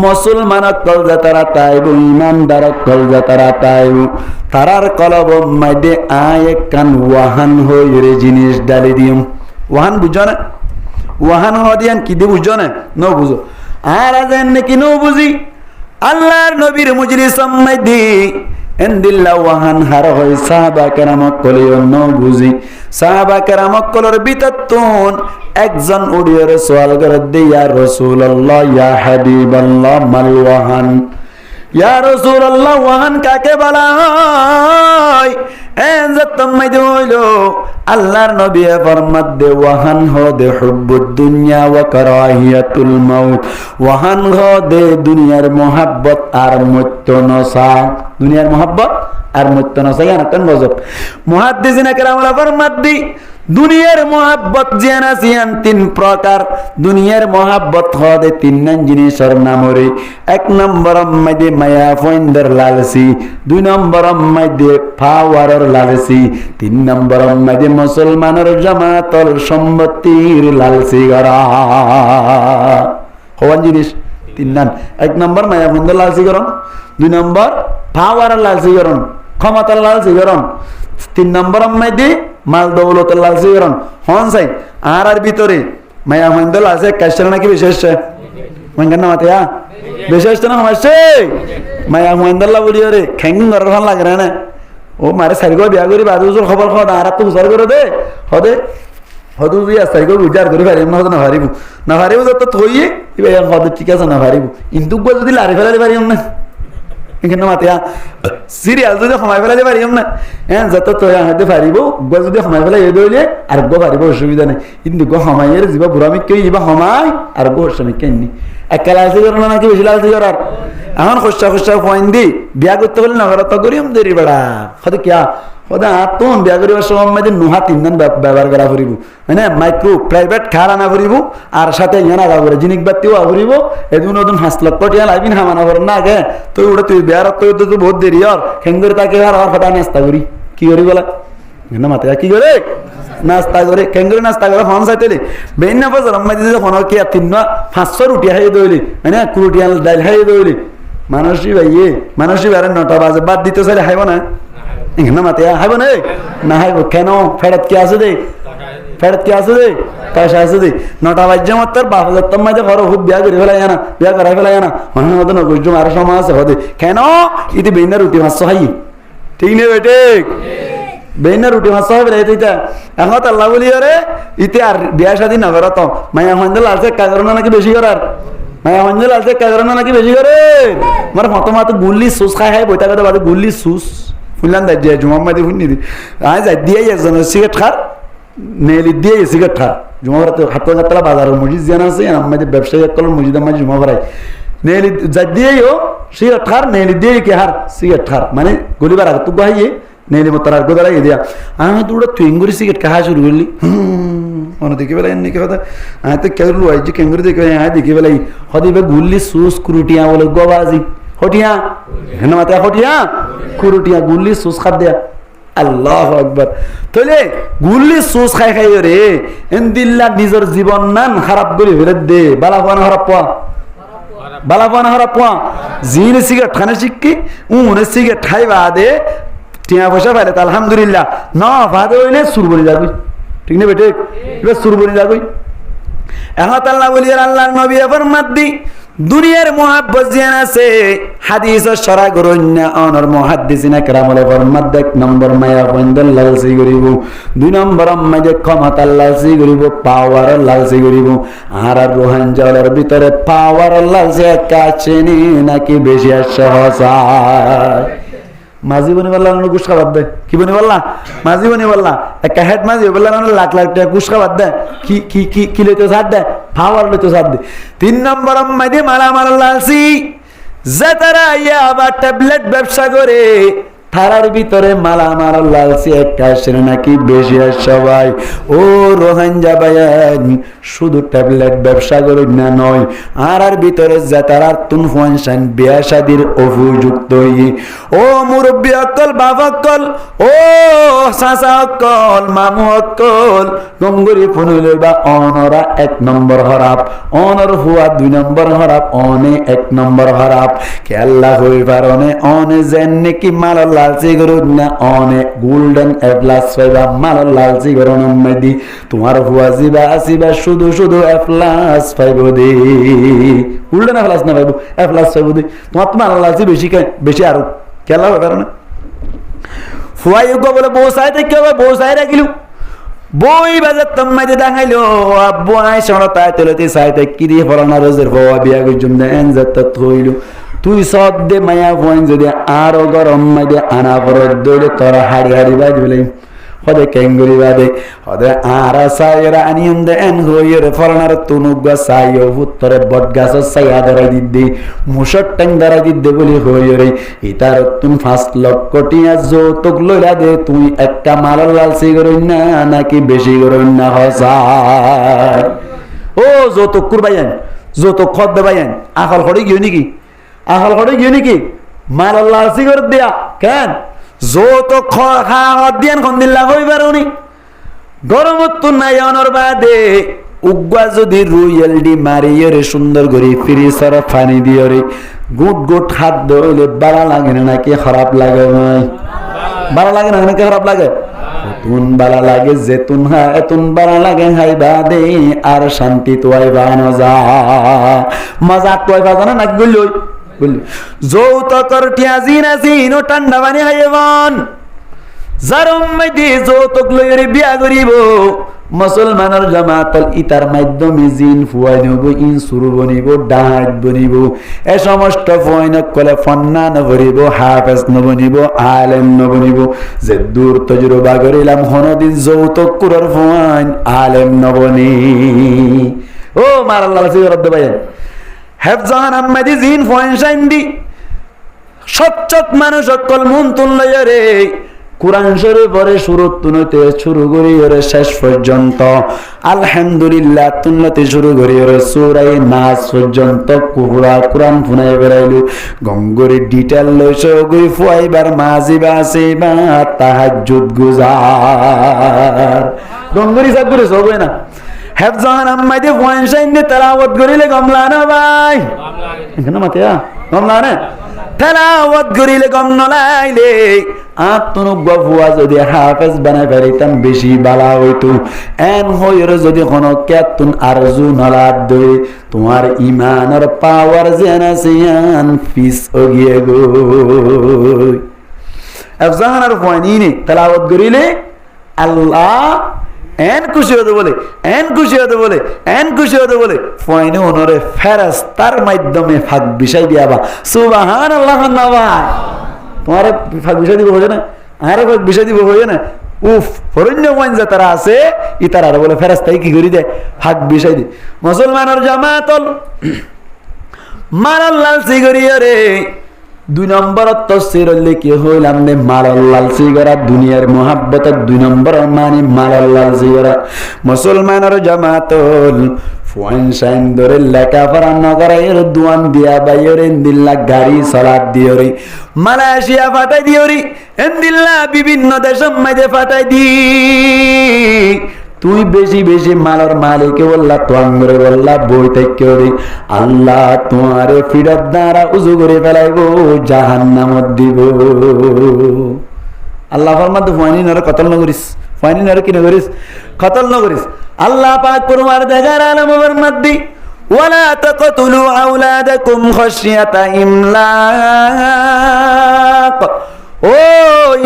মুসলমানক কলজা তারা তাইব ইমানদারক কলজা তারা তাইব তারার কলব মধ্যে আয় কান ওয়াহান হইরে জিনিস ডালি দিম ওয়াহান বুঝো না ওয়াহান হদিয়ান কি দি বুঝো না নো বুঝো আর আজেন নাকি নো বুঝি আল্লাহর নবীর মজলিস মধ্যে এন্দিল্লা ওয়াহান হার হয় সাহাবা কেরামক কলিও নো বুঝি সাহাবা কেরামক কলর বিততুন একজন উড়িয়ে সওয়াল করে দে ইয়া রাসূলুল্লাহ ইয়া হাবিবাল্লাহ মাল ওয়াহান ইয়া রাসূলুল্লাহ ওয়াহান কাকে বলা হয় এজতম মধ্যে হইল আল্লাহর নবী ফরমাত দে ওয়াহান হদে হুব্বুদ দুনিয়া ওয়া কারাহিয়াতুল মাউত ওয়াহান হদে দুনিয়ার মোহাব্বত আর মৃত্যু নসা দুনিয়ার মোহাব্বত আর মৃত্যু নসা জানা কেন গজব মুহাদ্দিসিন কেরামরা ফরমাত দি দুনিয়ার মোহাব্বত জানা সিয়ান 3 প্রকার দুনিয়ার মোহাব্বত হদে 3 জিনিসের নাম রে 1 নম্বর মধ্যে মায়া ফইন্দার লালসি 2 নম্বর মধ্যে পাওয়ারের লালসি 3 নম্বর মধ্যে মুসলমানের জামাতর সম্পত্তির লালসি গরা হওয়ান জিনিস 3 নাম 1 নম্বর মায়া ফইন্দার লালসি গরম 2 নম্বর পাওয়ারের লালসি গরম ক্ষমতার লালসি গরম 3 নম্বর মধ্যে মাল দৌলতের লালসি গরম হন সাই আর ভিতরে মায়া ফইন্দার লালসি কাশরা নাকি বিশেষ মঙ্গন না মাতিয়া বিশেষ না হমাসে মায়া ফইন্দার লা বলিও রে খেং গরখান লাগে না ও মারে সারিগো বিয়া করি বাদুজুর খবর খদ আর তো হুজার করে দে হদে হদু দিয়া সারিগো উজার করে পারিম না হদ না পারিব যত থইয়ে ইবা হদ ঠিক আছে না পারিব ইন্দুক গো যদি লারি ফেলালে পারিম না এখানে মাতিয়া সিরিয়াল যদি সময় ফেলাতে পারিম না হ্যাঁ যত তো হাতে পারিব গো যদি সময় ফেলাই এ দইলে আর গো পারিব অসুবিধা নেই কিন্তু গো সময়ের যিবা বুড়ামি কে ইবা সময় আর গো সময় কেননি একলা আছে করো না নাকি বেশি লাগছে করার এখন খুশা পয়েন্ট দি বিয়া করতে বলে নগর তো করিম দেরি বেড়া হয়তো কিয়া হয়তো আত্ম বিয়া করিবার সময় মধ্যে নুহা 3 দিন ব্যবহার করা ফুরিব হয় না মাইক্রো প্রাইভেট খার আনা ফুরিব আর সাথে ইয়ান আগা করে জিনিক বাতিও ফুরিব এদিন নতুন 5 লক্ষ টাকা লাইবিন হামানা কর না আগে তুই ওটা তুই বিয়ার তো বহুত দেরি আর খেঙ্গরে তাকে আর কথা নাস্তা করি কি করি বলা না মাতে কি করে নাস্তা করে কেঙ্গুরি নাস্তা করে হন চাইতেলি বেইন না বছর আমি দিদি হন কি 500 রুটি খাই দইলি মানে কুরুটি আল ডাল খাই দইলি মানুষই ভাইয়ে মানুষই বারে 9টা বাজে বাদ দিতে চাইলে খাইব না না মাতে খাইব না না খাইব কেন ফেরত কি আছে দে ফেরত কি আছে দে পয়সা আছে দে 9টা বাজে মাত্র বাপ যত্তম মাঝে ঘর খুব বিয়া করে ফেলাই না বিয়া করাই ফেলাই না মনে মতো নগজ আর সময় আছে হদে কেন ইতি বেইন না রুটি 500 খাই ঠিক নেই বেটে বেইনা রুটি মাছ হবে এটা এখন আল্লাহ বলি রে ইতে আর বিয়া শাদী না করো তো মায়া মঞ্জল আছে কাগরনা নাকি বেশি করার মায়া মঞ্জল আছে কাগরনা নাকি বেশি করে মানে মতো গুল্লি সুস খাই বইটা কথা বাদে গুল্লি সুস ফুলান দাই দিয়ে জুমাম্মাদি ফুলনি দি আয় যাই দিয়ে একজন সিগারেট খার নেলি দিয়ে সিগারেট খার জুমাবার তো হাত গাতলা বাজার মসজিদ জানা আছে আমাদের ব্যবসায়ী কল মসজিদ আমার জুমা ভরাই নেলি যাই দিয়েও সিগারেট খার নেলি দিয়ে কি হার সিগারেট খার মানে গলিবার আগে তো গাইয়ে নেলি মতো আর গোদারা দিয়া আমি তো ওটা কেঙ্গুরি সিগারেট খাওয়া শুরু করলি মনে দেখে বেলা এমনি কথা আমি তো কেউ লুয়াই যে কেঙ্গুরি দেখে হ্যাঁ দেখে বেলাই হদিবে গুল্লি সুস কুরুটিয়া বলে গোবাজি হটিয়া হেন মাতে হটিয়া কুরুটিয়া গুল্লি সুস খাদ দেয়া আল্লাহ আকবার তাহলে গুল্লি সুস খাই রে এন্দিল্লা নিজের জীবন নান খারাপ করে ফেলে দে বালা পানা খারাপ পাওয়া বালা পানা খারাপ পাওয়া জিনে সিগারেট খানে শিখকি উনে সিগারেট খাইবা দে টিয়া পয়সা পাইলে তো আলহামদুলিল্লাহ না ভাদে হইলে সুর বনি যাবি ঠিক না বেটে এবার সুর বনি যাবি এখন আল্লাহ বলি আল্লাহর নবী ফরমাত দি দুনিয়ার মুহাব্বত জিয়ান আছে হাদিস সরা গরন্যা অনর মুহাদ্দিসিনা কেরামলে ফরমাত 1 নম্বর মায়া বন্দল লালসি করিব 2 নম্বর মাঝে ক্ষমতা লালসি করিব পাওয়ার লালসি করিব আর রোহান জলের ভিতরে পাওয়ার লালসি কাছে নাকি বেশি সহজ মাঝি বনি বললা ঘুষ খাবার দে কি বনি বললা মাঝি বনি বললা একটা হেড মাঝি বললা লাখ লাখ টাকা ঘুষ খাবার দে কি কি কি কি লইতে সাথ দে পাওয়ার লইতে সাথ দে 3 নম্বর মাঝি মারা লালসি যাতারা ইয়া বা ট্যাবলেট ব্যবসা করে থারার ভিতরে মালামাল লালসি একটা আসে নাকি বেশি আর সবাই ও রোহিঙ্গা ভাইয়ান শুধু ট্যাবলেট ব্যবসা করুন না নয় আর ভিতরে যে তারার তুন ফাংশন বিয়া শাদির অভিযুক্ত ও মুরব্বী অক্কল বাবা অক্কল ও চাচা অক্কল মামু অক্কল গঙ্গুরি ফুনুলে বা অনরা 1 নম্বর হরাপ অনর হুয়া 2 নম্বর হরাপ অনে 1 নম্বর হরাপ খেলা হই পারনে অনে যেন নাকি মাল লালচি করুন না অনে গোল্ডেন এ প্লাস পাইবা মাল লালচি করুন মেদি তোমার হুয়া জিবা আসিবা শুধু শুধু এ প্লাস পাইব দে গোল্ডেন এ প্লাস না পাইব এ প্লাস পাইব দে তোমার মাল লালচি বেশি আরো খেলা হই পারনে ফুয়াই গো বলে বউ সাইতে কি হবে বউ সাই রাখিলু বই বাজার তম্মাইতে দেখাইলো আব্বু আই সরা তাই তেলতে সাইতে কি দিয়ে ফলানা রোজের বাবা বিয়া গজুম দেন যত থইলু তুই সদ দে মায়া ফোন যদি আরো গরম মাইদে আনা পরত দৌড়ে তোরা হাড়ি হাড়ি বাজ বলে হদে কেঙ্গুরি বাদে হদে আরা সাইরা আনিয়ম দে এন হইরে ফলানার তুনুগা সাইও উত্তরে বটগাছ সাইয়া ধরাই দিদ্দি মুসট ট্যাং ধরাই দিদ্দে বলি হইরে ইতার তুম 5 লক্ষ টিয়া যৌতুক লইলা দে তুই একটা মালার লালসি করুন না নাকি বেশি করুন না হসাই ও যৌতুক কুরবাইয়ান যৌতুক খদ দেবাইয়ান আখল খড়ি গিয়ে নাকি আখল খড়ি গিয়ে নাকি মালার লালসি করে দিয়া কেন যৌতুক খাওয়া দিয়ান কোন দিন লাভ হইবার উনি গরমত তো নাই অনর বাদে উগ্গা যদি রুয়েলডি মারিয়ে রে সুন্দর করে ফ্রিজের পানি দিয়ে রে গুট গুট হাত ধরে বালা লাগে না নাকি খারাপ লাগে ভাই বালা লাগে না নাকি খারাপ লাগে তুন বালা লাগে যে তুন হ্যাঁ তুন বালা লাগে হাই বাদে আর শান্তি তো আইবা না যা মজা তো আইবা না নাকি গলই যৌতুকর টিয়া জিনা জিনো ঠান্ডা পানি হাইবান জারম মাইদি যৌতুক লইরে বিয়া করিব মুসলমানের জামাতল ইতার মাধ্যমে জিন ফুয়াই নেব ইনসুর বনিব ডাহাত বনিব এ সমস্ত ফুয়াইন কলে ফন্না নবনিব হাফেজ নবনিব আলেম নবনিব যে দূর তজরবা করিলাম হনদিন যৌতুক কুরর ফুয়াইন আলেম নবনি ও মারাল্লাহ সিগরদ ভাইয়েন হেফজান আহমেদি জিন ফয়েনশাইন্দি সচ্চত মানুষ অকল মন তুললে রে কুরআন শরীফের শুরু তুনতে শুরু করি রে শেষ পর্যন্ত আলহামদুলিল্লাহ তুনতে শুরু করি রে সূরা নাস পর্যন্ত পুরা কুরআন ফুনাই বেরাইলু গঙ্গরি ডিটেল লইছো গই ফুয়াইবার মাজিবা আসিবা তাহাজ্জুদ গুজার গঙ্গরি সব করে সবই না হেফজান আম্মাইদে ফয়েনশাইন্দি তেলাওয়াত করিলে গমলা না ভাই এখানে মাতিয়া গমলা না তেলাওয়াত করিলে গম নলাইলে আত্মনুজ্ঞ ফুয়া যদি হাফেজ বানাই পারিতাম বেশি বালা হইতো এন হইরে যদি কোনো কেতুন আরজু নলাদ দই তোমার ইমানের পাওয়ার যেন সিয়ান ফিস ওগিয়ে গো হেফজান আর ফয়েনিনে তেলাওয়াত করিলে আল্লাহ এন খুশি হতে বলে এন খুশি হতে বলে এন খুশি হতে বলে ফয়নে ওনরে ফেরেশতার মাধ্যমে ফাঁক বিষয় দিয়াবা সুবহানাল্লাহ না ভাই তোমারে ফাঁক বিষয় দিব হয়ে না আরে ফাঁক বিষয় দিব হয়ে না উফ ফরন্য ওয়ানজা তারা আছে ই তারা বলে ফেরেশতাই কি করি দেয় ফাঁক বিষয় দি মুসলমানের জামাতল মারাল্লাহ সিগরিয়া রে 2 নম্বর তফসির লিখি হইলাম নে মালাল্লাল সিগরা দুনিয়ার মোহাব্বত 2 নম্বর মানে মালাল্লাল সিগরা মুসলমানের জামাতল ফুয়ান শাইন ধরে লেখাপড়া নগরের দুয়ান দিয়া বাইরে দিল্লা গাড়ি সালাদ দিওরি মালয়েশিয়া ফাটাই দিওরি এন্দিল্লা বিভিন্ন দেশের মধ্যে ফাটাই দি তুই বেশি বেশি মালার মালিক বললা তোয়াঙ্গরে বললা বই থেকে আল্লাহ তোমারে ফিরত দ্বারা উজু করে ফেলাইব জাহান্নামত দিব আল্লাহ ফরমাদ ফাইনি নরে কতল নগরিস ফাইনি নরে কি নগরিস কতল নগরিস আল্লাহ পাক পরমার দেখার আলম ফরমাদ্দি ওয়ালা তাকতুলু আওলাদাকুম খাশিয়াতা ইমলাক ও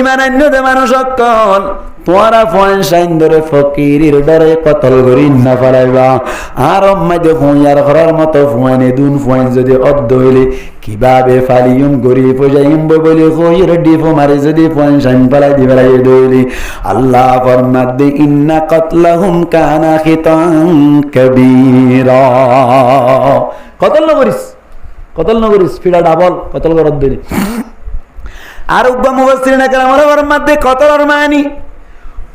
ইমানান্যদের মানুষ সকল তোরা ফয়েন শাইন ধরে ফকিরের ডরে কতল করি না ফেলাইবা আর মাঝে ফয়ার করার মতো ফয়েনে দুন ফয়েন যদি অর্ধ হইলে কিভাবে ফালিয়ম গরিব যাইম বলে কইর ডিফ মারে যদি ফয়েন শাইন ফেলাই দি ফেলাই দইলি আল্লাহ ফরমাত দে ইন্না কতলাহুম কানা খিতান কবীরা কতল নগরিস ফিরা ডাবল কতল করত দিলি আর উগ্র মুফাসসিরিন কেরামের মধ্যে কতলর মানি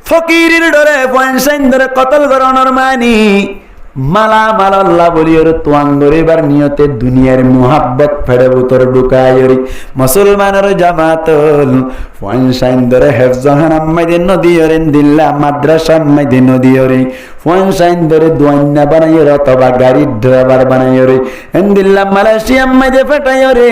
ফকিরের ডরে পয়সাইন ধরে কতল করানোর মানি মালা মালাল্লাহ বলি ওর তোয়াঙ্গরিবার নিয়তে দুনিয়ার মুহাব্বত ফেড়ে ভিতর ঢুকায়রি মুসলমানের জামাতল পয়সাইন ধরে হেফজাহান আম্মাইদে নদীয়রেন দিল্লা মাদ্রাসা আম্মাইদে নদীয়রে পয়সাইন ধরে দোয়ান্না বানাইয়র অথবা গাড়ির ড্রাইভার বানাইয়রে এন্দিল্লা মালয়েশিয়া আম্মাইদে ফেটাইয়রে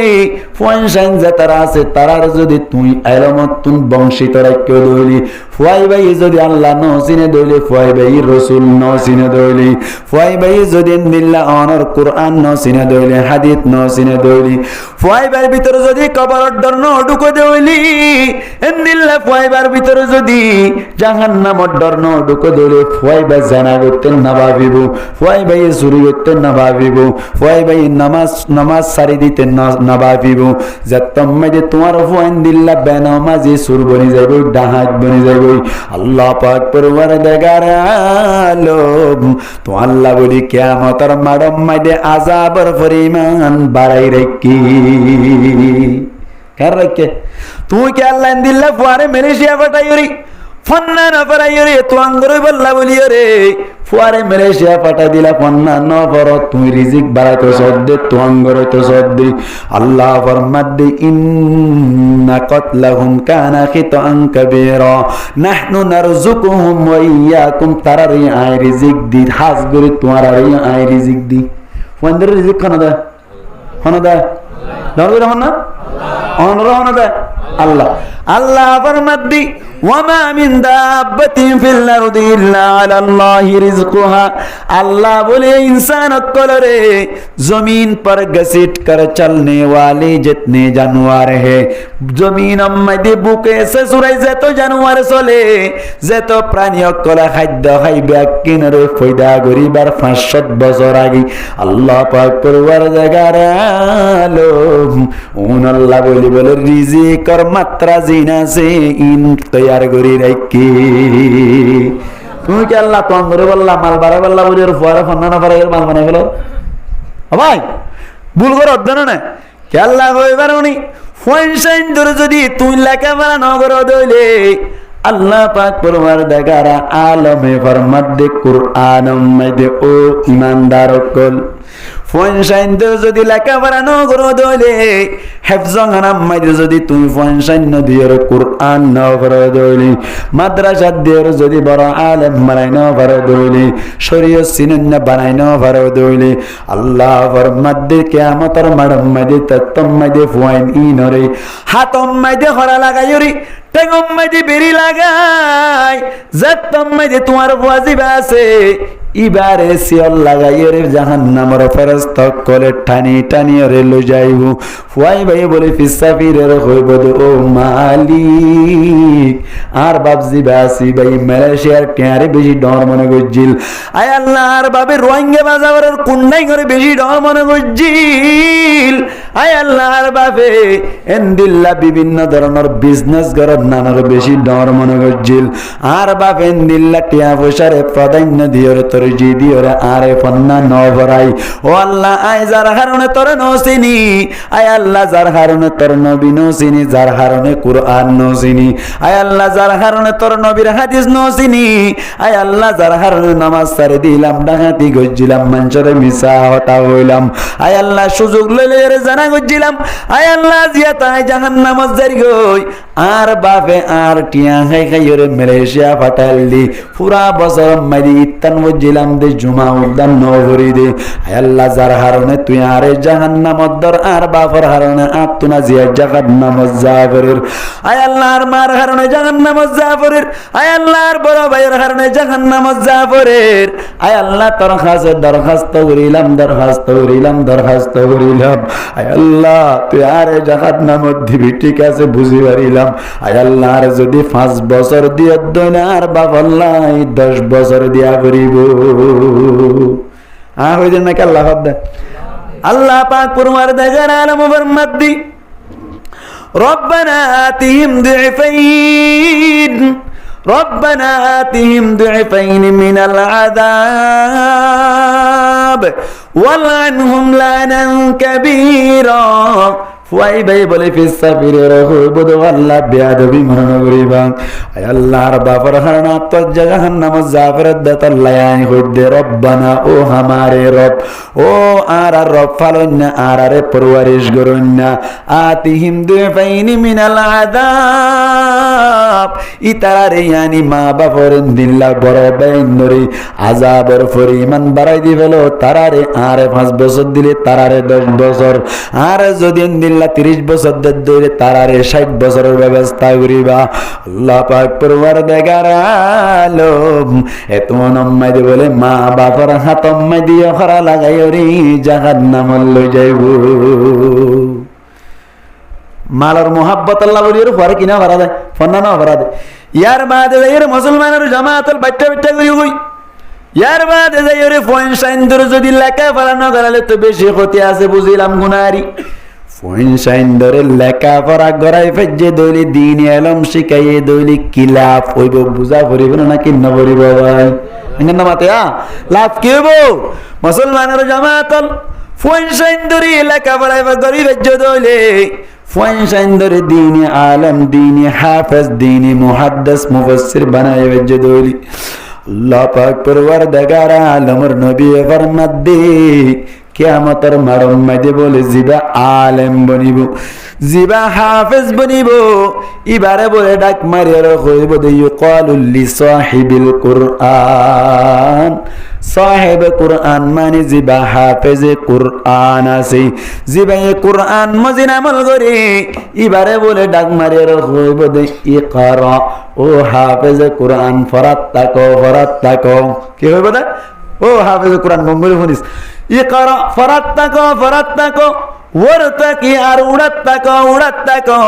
পয়সাইন যে তারা আছে তারার যদি তুই এলমতুন বংশিত রাখ্য দইলি ফুয়াই ভাই যদি আল্লাহ নসিনে দইলি ফুয়াই ভাই রসুল নসিনে দইলি ফুয়াই ভাই যদি দিল্লা অনর কোরআন নসিনে দইলি হাদিস নসিনে দইলি ফুয়াই ভাইয়ের ভিতরে যদি কবরের ডর ন ঢুকে দইলি এন্দিল্লা ফুয়াই ভাইয়ের ভিতরে যদি জাহান্নামের ডর ন ঢুকে দইলি ফুয়াই ভাই জানা করতে না ভাবিব ফুয়াই ভাই চুরি করতে না ভাবিব ফুয়াই ভাই নামাজ সারি দিতে না ভাবিব যে তম্মাইদে তোমার ফুয়াইন দিল্লা বেনামাজি সুর বনি যাইব ডাহাত বনি যাইব আল্লাহ পাক পরওয়ারদিগার আলম তো আল্লাহ বলি কিয়ামতের মাডম মাইদে আযাবের পরিমাণ বাড়াই রাখি কার রাখে তুই কি আল্লাহ দিল্লা ফুয়ারে মালয়েশিয়া পাঠাইরি ফন্না না পাঠাইরি তো আঙ্গুরে বল্লা বলিও রে ফুয়ারে মালয়েশিয়া পাঠাই দিলা ফন্না ন পর তুই রিজিক বাড়াইতো সদ্দে তো আঙ্গুরে তো সদ্দে আল্লাহ ফরমাদে ইন্না কতলাহুম কানা খিতান কাবীরা নাহনু নারযুকুহুম ওয়া ইয়াকুম তারারি আই রিজিক দি হাস করে তোমার আই রিজিক দি ফন্দের রিজিক খানা দে দরকার না আল্লাহ আল্লাহ ফরমাদি ওয়ামা মিন দাব্বাতিন ফিল আরদি ইল্লা আলাল্লাহি রিজকুহা আল্লাহ बोले इंसान कलरे जमीन पर घसीट कर चलने वाले जितने जानवर है जमीन मध्य बुके से सुराई जे तो जानवर चले जे तो प्राणी कला खाद्य खाइबा किनरे फयदा गरीबार 500 বছর আগে আল্লাহ পাক পরওয়ারদিগার আলম উন আল্লাহ বলে রিজিকর মাত্রা জিনা সে ইন তৈয়ার করি রাখি তুমি কি আল্লাহ তো করে বললা মাল বাড়া বললা বলি ওর ফুয়ারা ফন্না না পারে মাল বানাই ফেলো ভাই ভুল করে অধ্যয়ন না কে আল্লাহ হয়ে পারোনি পয়সাইন ধরে যদি তুই লেখাপড়া না করে দইলে আল্লাহ পাক পরওয়ারদিগার আলমে ফরমাদে কুরআনম মাইদে ও ঈমানদার কল পয়সাইন ধরে যদি লেখাপড়া না করে দইলে হেফজান মাইদে যদি তুই পয়সাইন দিয়ে কুরআন না করে দইলি মাদ্রাসা দিয়ে যদি বড় আলেম বানাই না করে দইলি শরীয়ত সিনেন না বানাই না করে দইলি আল্লাহ ফরমাদে কিয়ামতের মাডম মাইদে তত্তম মাইদে ফুয়াইন ইনরে হাতম মাইদে হরা লাগাইরি টেগম মাইদে বেরি লাগাই জাতম মাইদে তোমার ওয়াজিব আছে ইবারে সিয়ল লাগাইয়ের জাহান্নামের ফেরেশতা কলে টানি টানি রে লই যাইবো ফুয়াই ভাই বলে ফিসাফিরের হইব ও মালিক আর বাপজি বাসি ভাই মালয়েশিয়ার কেয়ারে বেশি ডর মনে গজ্জিল আয় আল্লাহ আর বাবে রোহিঙ্গা বাজারের কুন্ডাই করে বেশি ডর মনে গজ্জিল আয় আল্লাহ আর বাবে এন্দিল্লা বিভিন্ন ধরনের বিজনেস করার নানার বেশি ডর মনে গজ্জিল আর বাবে এন্দিল্লা টিয়া পয়সারে প্রাধান্য দিয়র জি দিওরে আরে ফন্না ন ভরাই ও আল্লাহ আয় যার কারণে তোর নসিনি আয় আল্লাহ যার কারণে তোর নবী নসিনি যার কারণে কুরআন নসিনি আয় আল্লাহ যার কারণে তোর নবীর হাদিস নসিনি আয় আল্লাহ যার কারণে নামাজ ছাড়ে দিলাম ডাকাতি গজ্জিলাম মানুষের মিছা হতা হইলাম আয় আল্লাহ সুযোগ লইলে জানা গজ্জিলাম আয় আল্লাহ জিয়া তাই জাহান্নামে জারি গই আর বাপে আর টিয়া খাই খাই ওরে মালয়েশিয়া পাঠাইলি পুরা বছর মারি ইত্তান গজ্জিলাম দে জুমা উদ্দান নভরি দে আয় আল্লাহ যার কারণে তুই আরে জাহান্নামত দর আর বাপের কারণে আত্মনা জিয়া জাহান্নামত জাফরের আয় আল্লাহর মার কারণে জাহান্নামত জাফরের আয় আল্লাহর বড় ভাইয়ের কারণে জাহান্নামত জাফরের আয় আল্লাহ তোর কাছে দরখাস্ত করিলাম আয় আল্লাহ তুই আরে জাহান্নামত দিবি ঠিক আছে বুঝি পারিলাম আয় আল্লাহর যদি 5 বছর দিয়ে দইন আর বাপ আল্লাহ 10 বছর দিয়া করিব হইদেন নাকি আল্লাহ দে আল্লাহ পাক পরওয়ারদিগার আলম ফরমাদি রব্বানা আতিহিম দুইফাইন মিনাল আযাব ওয়ালআনহুম লানান কাবীরা ফুয়াই ভাই বলে ফিসাফিরের হইবদ আল্লাহ বেয়াদবি মনে করিবা আয় আল্লাহর বাপর হারনা তোর জাহান্নাম জাফরত দাতাল্লাহ আই হইদে রব্বানা ও হামারে রব ও আর রব ফালন্না আর পরওয়ারিশ গরন্না আতিহিম দুফাইনি মিনাল আযাব ইতারে ইয়ানি মা বাপর দিল্লা বড় বাইনরি আযাবের পরিমাণ বাড়াই দিবেলো তারারে আর 5 বছর দিলে তারারে 10 বছর আর যদি দিল্লা 30 বছর ধরে তারারে 60 বছরের ব্যবস্থা করিবা আল্লাহ পাক পরওয়ারদিগার আলম এত নম্মাই দি বলে মা বাপর হাতম্মাই দিয়ে খরা লাগাই রে জাহান্নামে লই যাইব মালার মোহাব্বত আল্লাহ বলির পরে কিনা ভরা দেয় ফন্না না ভরা দেয় ইয়ার বাদে যাইরে মুসলমানের জামাতের বাচ্চা বাচ্চা করি হই ইয়ার বাদে যাইরে ফোন সাইন্দর যদি লেখা ফলানো করালে তো বেশি ক্ষতি আছে বুঝিলাম গুনারি ফোন সাইন্দরের লেখা পড়া গড়াই ফেজে দইলি দিন এলম শিখাইয়ে দইলি কি লাভ হইব বুঝা পড়িব না কিন্ন পড়িব ভাই এঙ্গন না মাতে লাভ কি হইব মুসলমানের জামাতল ফোন সাইন্দরি লেখা পড়াই গড়ি ফেজে দইলে ফোন সাইন্দরে দিনে আলম দিনে হাফেজ দিনে মুহাদ্দিস মুফাসসির বানায় ফেজে দইলি আল্লাহ পাক পরওয়ারদিগার আলমের নবী ফরমাত দে কিয়ামতের মারম মাঝে বলে জিবা আলেম বনিব জিবা হাফেজ বনিব ইবারে বলে ডাক মারিয়ার কইব দে ইউকালু লি সাহিবিল কুরআন সাহেব কুরআন মানে জিবা হাফেজে কুরআন আছে জিবা কুরআন মজিন আমল করে ইবারে বলে ডাক মারিয়ার কইব দে ইকরা ও হাফেজে কুরআন ফরাত তাকো কি হইব দে ও হাফেজে কুরআন গঙ্গলি শুনিস ইকরা ফরাত তাকো ওরতাকি আর উড়াত তাকো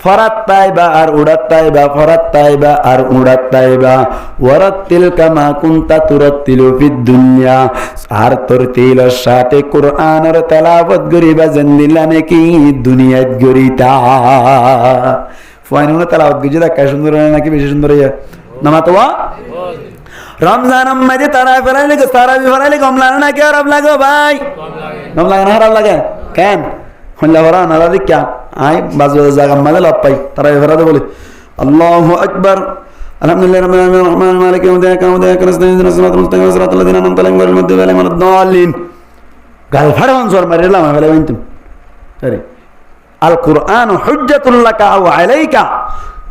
ফরাত তাইবা আর উড়াত তাইবা আর উড়াত তাইবা ওয়ারাতিল কামা কুনতা তুরাতিলু ফিদ দুনিয়া আর তোর তিলের সাথে কুরআনের তেলাওয়াত করিবা জানদিলা নাকি দুনিয়াত গরিতা ফাইনুনা তেলাওয়াত গজি দা কাই সুন্দর নাকি বেশি সুন্দর ইয়া নামাতওয়া রমজান মধ্যে তারাবি ফরাইলে কম লাগে না কি আরব লাগো ভাই কম লাগে না খারাপ লাগে কেন হল্লা ভরা না দাদি क्या আই বাজু জায়গা মানে লাভ পাই তারাবি ফরাতে বলে আল্লাহু আকবার আলহামদুলিল্লাহ রাব্বিল আলামিন রহমানির মালিক ইয়াউমিদ্দিন নাস্তাইন সিরাতাল মুস্তাকিম সিরাতাল লাযিনা আন'আমতা আলাইহিম গায়রিল মাগদুবি আলাইহিম ওয়ালাদ-দাল্লিন গাল ফাড়া অনসর মারিলাম ফেলে কিন্তু আরে আল কুরআন হুজ্জাতুল লাকা ওয়া আলাইকা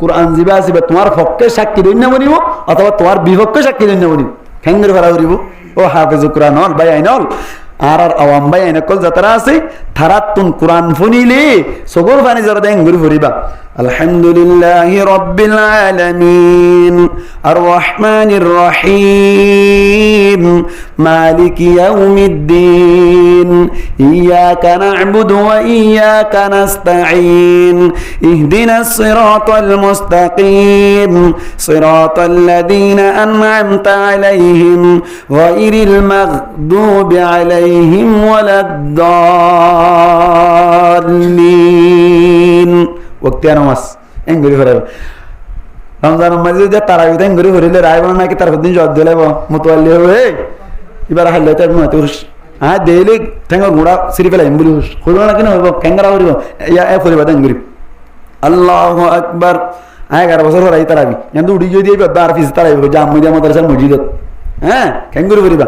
কুরআন জিবা জিবা তোমার পক্ষে সাক্ষী দিন না বনিব অথবা তোমার বিপক্ষে সাক্ষী দিন না বনিব কেঙ্গের ফেরা করিব ও হাফেজ কুরআন হল ভাই আইনল আর আওয়াম ভাই আইন কল যাতারা আছে থারাতুন কুরআন ফুনিলে সগর ফানি জরা দেন গুরি ফুরিবা আলহামদুলিল্লাহি রাব্বিল আলামিন আর রহমানির রহিম মালিকি ইয়াউমিদ্দিন ইয়াকা না'বুদু ওয়া ইয়াকা নাস্তাঈন ইহদিনাস সিরাতাল মুস্তাকিম সিরাতাল লাযীনা আন'আমতা আলাইহিম গায়রিল মাগদুবি আলাইহিম ওয়ালাদ-দাল্লিন ওয়াক্তিয়া নামাজ এঙ্গুরি ফেরাব রমজান মাঝে যে তারাবি এঙ্গুরি ফেরিলে রায়ব নাকি তার দিন জবাব দিলে মুতওয়াল্লি হবে এবার হাইলে তার মতে হ্যাঁ দেইলে ঠেঙ্গর গুড়া সিরি ফেলাই এঙ্গুরি হইব না কিনা হইব কেঙ্গারা হইব ইয়া এ ফরিবা এঙ্গুরি আল্লাহু আকবার 11 বছর হরাই তারাবি কিন্তু উড়ি যদি আর ফিস তারাবি জাম্মু জামা মাদ্রাসার মসজিদত হ্যাঁ কেঙ্গুরি ফরিবা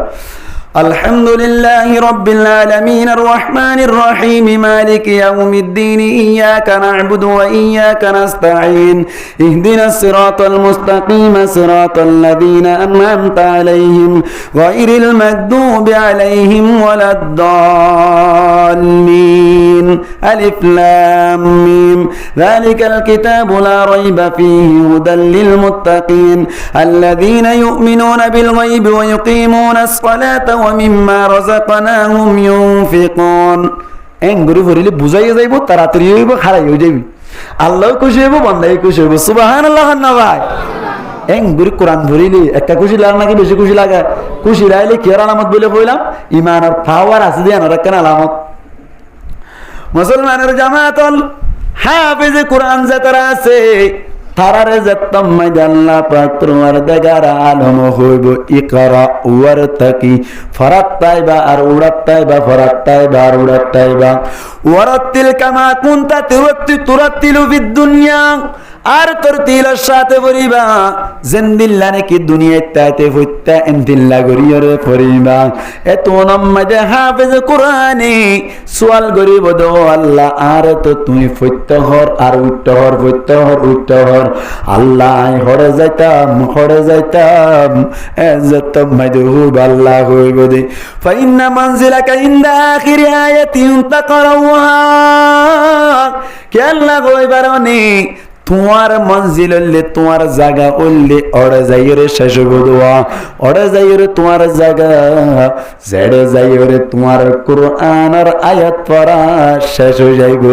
الحمد لله رب العالمين الرحمن الرحيم مالك يوم الدين إياك نعبد وإياك نستعين اهدنا الصراط المستقيم صراط الذين أنعمت عليهم غير المغضوب عليهم ولا الضالين ألف لام ميم ذلك الكتاب لا ريب فيه هدى للمتقين الذين يؤمنون بالغيب ويقيمون الصلاة ومما رزقناهم ينفقون এঙ্গুরি ভরিলে বুঝাইয়া যাইব তাড়াতাড়ি হইব খারাই হয়ে যাবি আল্লাহ খুশি হইব বান্দাই খুশি হইব সুবহানাল্লাহ না ভাই এঙ্গুরি কোরআন ভরিলে একটা খুশি লাগে নাকি বেশি খুশি লাগে খুশি রাইলে কি আলামত বলে কইলাম ইমানের পাওয়ার আছে দিয়ে না রাখেন আলামত মুসলমানের জামাতল হাফেজে কোরআন যারা আছে তারারে যেতাম মাইদে আল্লাহ পাক তোমার দেগার আলম হইব ইকরা ওয়ারতাকি ফরাত্তাইবা আর উড়াত্তাইবা ফরাত্তাইবা আর উড়াত্তাইবা ওয়ারাত্তিল কামা কুনতা তুরাত্তিলু ফিদ দুনিয়া আর তোর তিলের সাথে পড়িবা জিন্দিল্লা নাকি দুনিয়ায় তাইতে হইতা এমদিল্লা গরিয়রে পড়িবা এত নাম্মাদে হাফেজ কোরআনে সোয়াল গরিব দো আল্লাহ আর তো তুই ফইতে হর আর উঠতে হর ফইতে হর উঠতে হর আল্লাহ হরে যাইতাম এজত মাইদে হুব আল্লাহ হইব দে ফাইন্না মানজিলাকা ইনদা আখিরি আয়াতিন তাকরাউহা কে আল্লাহ কইবার নে তোমার মঞ্জিল হলে তোমার জায়গা উল্লে অড়ে যাইরে শেষ বদুয়া অড়ে যাইরে তোমার জায়গা জেড়ে যাইরে তোমার কুরআনের আয়াত পড়া শেষ হয়ে যাইব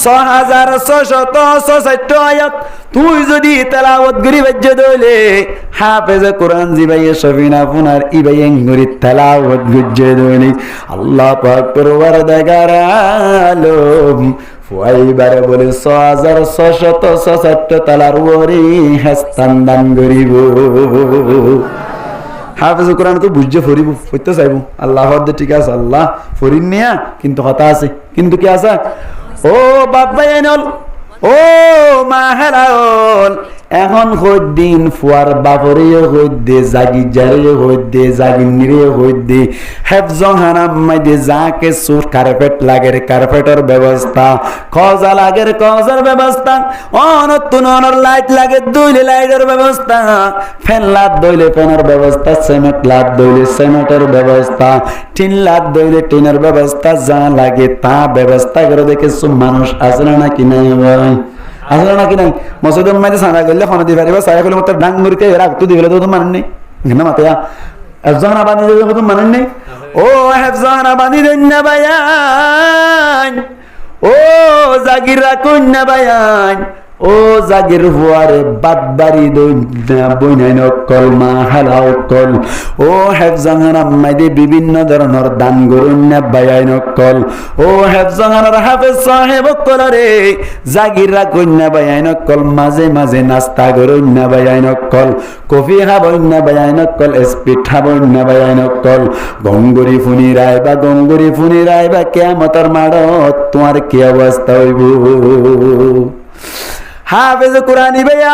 6666 আয়াত তুই যদি তেলাওয়াত করি বাজ্য দইলে হাফেজ কোরআন জিবাই সফিনা পুনার ইবাই এঙ্গুরি তেলাওয়াত গুজ্জে দইলে আল্লাহ পাক পরওয়ারদিগার আলম ফুয়াইবারে বলে 6666 তালার ওরে হাস্তান দান করিব হাফেজ কোরআন তো বুঝে ফরিব হইতে চাইব আল্লাহ হদে ঠিক আছে আল্লাহ ফরিন নিয়া কিন্তু কথা আছে কিন্তু কি আছে ও বাবা এনল ও মা হেলাল এখন দিন ফুয়ার বাপরে হইদে জাগি জারে হইদে জাগি নিরে হইদে হেফজং হারাম মাইদে যাকে সুর কার্পেট লাগের কার্পেটের ব্যবস্থা কজা লাগের কজার ব্যবস্থা অনতুন অনর লাইট লাগে দুইলে লাইটের ব্যবস্থা ফ্যান লাদ দইলে ফ্যানের ব্যবস্থা সিমেন্ট লাদ দইলে সিমেন্টের ব্যবস্থা টিন লাদ দইলে টিনের ব্যবস্থা যা লাগে তা ব্যবস্থা করে দেখেছো মানুষ আসলে নাকি নাই ভাই আসলে নাকি নাই মসজিদের মাঝে সারা করলে খানা দিয়ে পারিবা সারা করলে মতো ডাং মুড়িতে রাখ তো দিলে তো মানেন নেই না মাতিয়া হেফজানা বানি দেবে তো মানেন নেই ও হেফজানা বানি দেন না বায়ান ও জাগির রাখুন না বায়ান ও জাগির হুয়ারে বাদবাড়ি বইনাই নকল মা হালাও কল ও হেফজানা মাইদে বিভিন্ন ধরনের দান করুন না বায়াই নকল ও হেফজানার হাফেজ সাহেব কলরে জাগির রাখুন না বায়াই নকল মাঝে মাঝে নাস্তা করুন না বায়াই নকল কফি খাবইন না বায়াই নকল স্পিড খাবইন না বায়াই নকল গঙ্গুরি ফুনি রায় বা কিয়ামতের মাড়ত তোমার কি অবস্থা হইব হাফেজ কোরআন ভাইয়া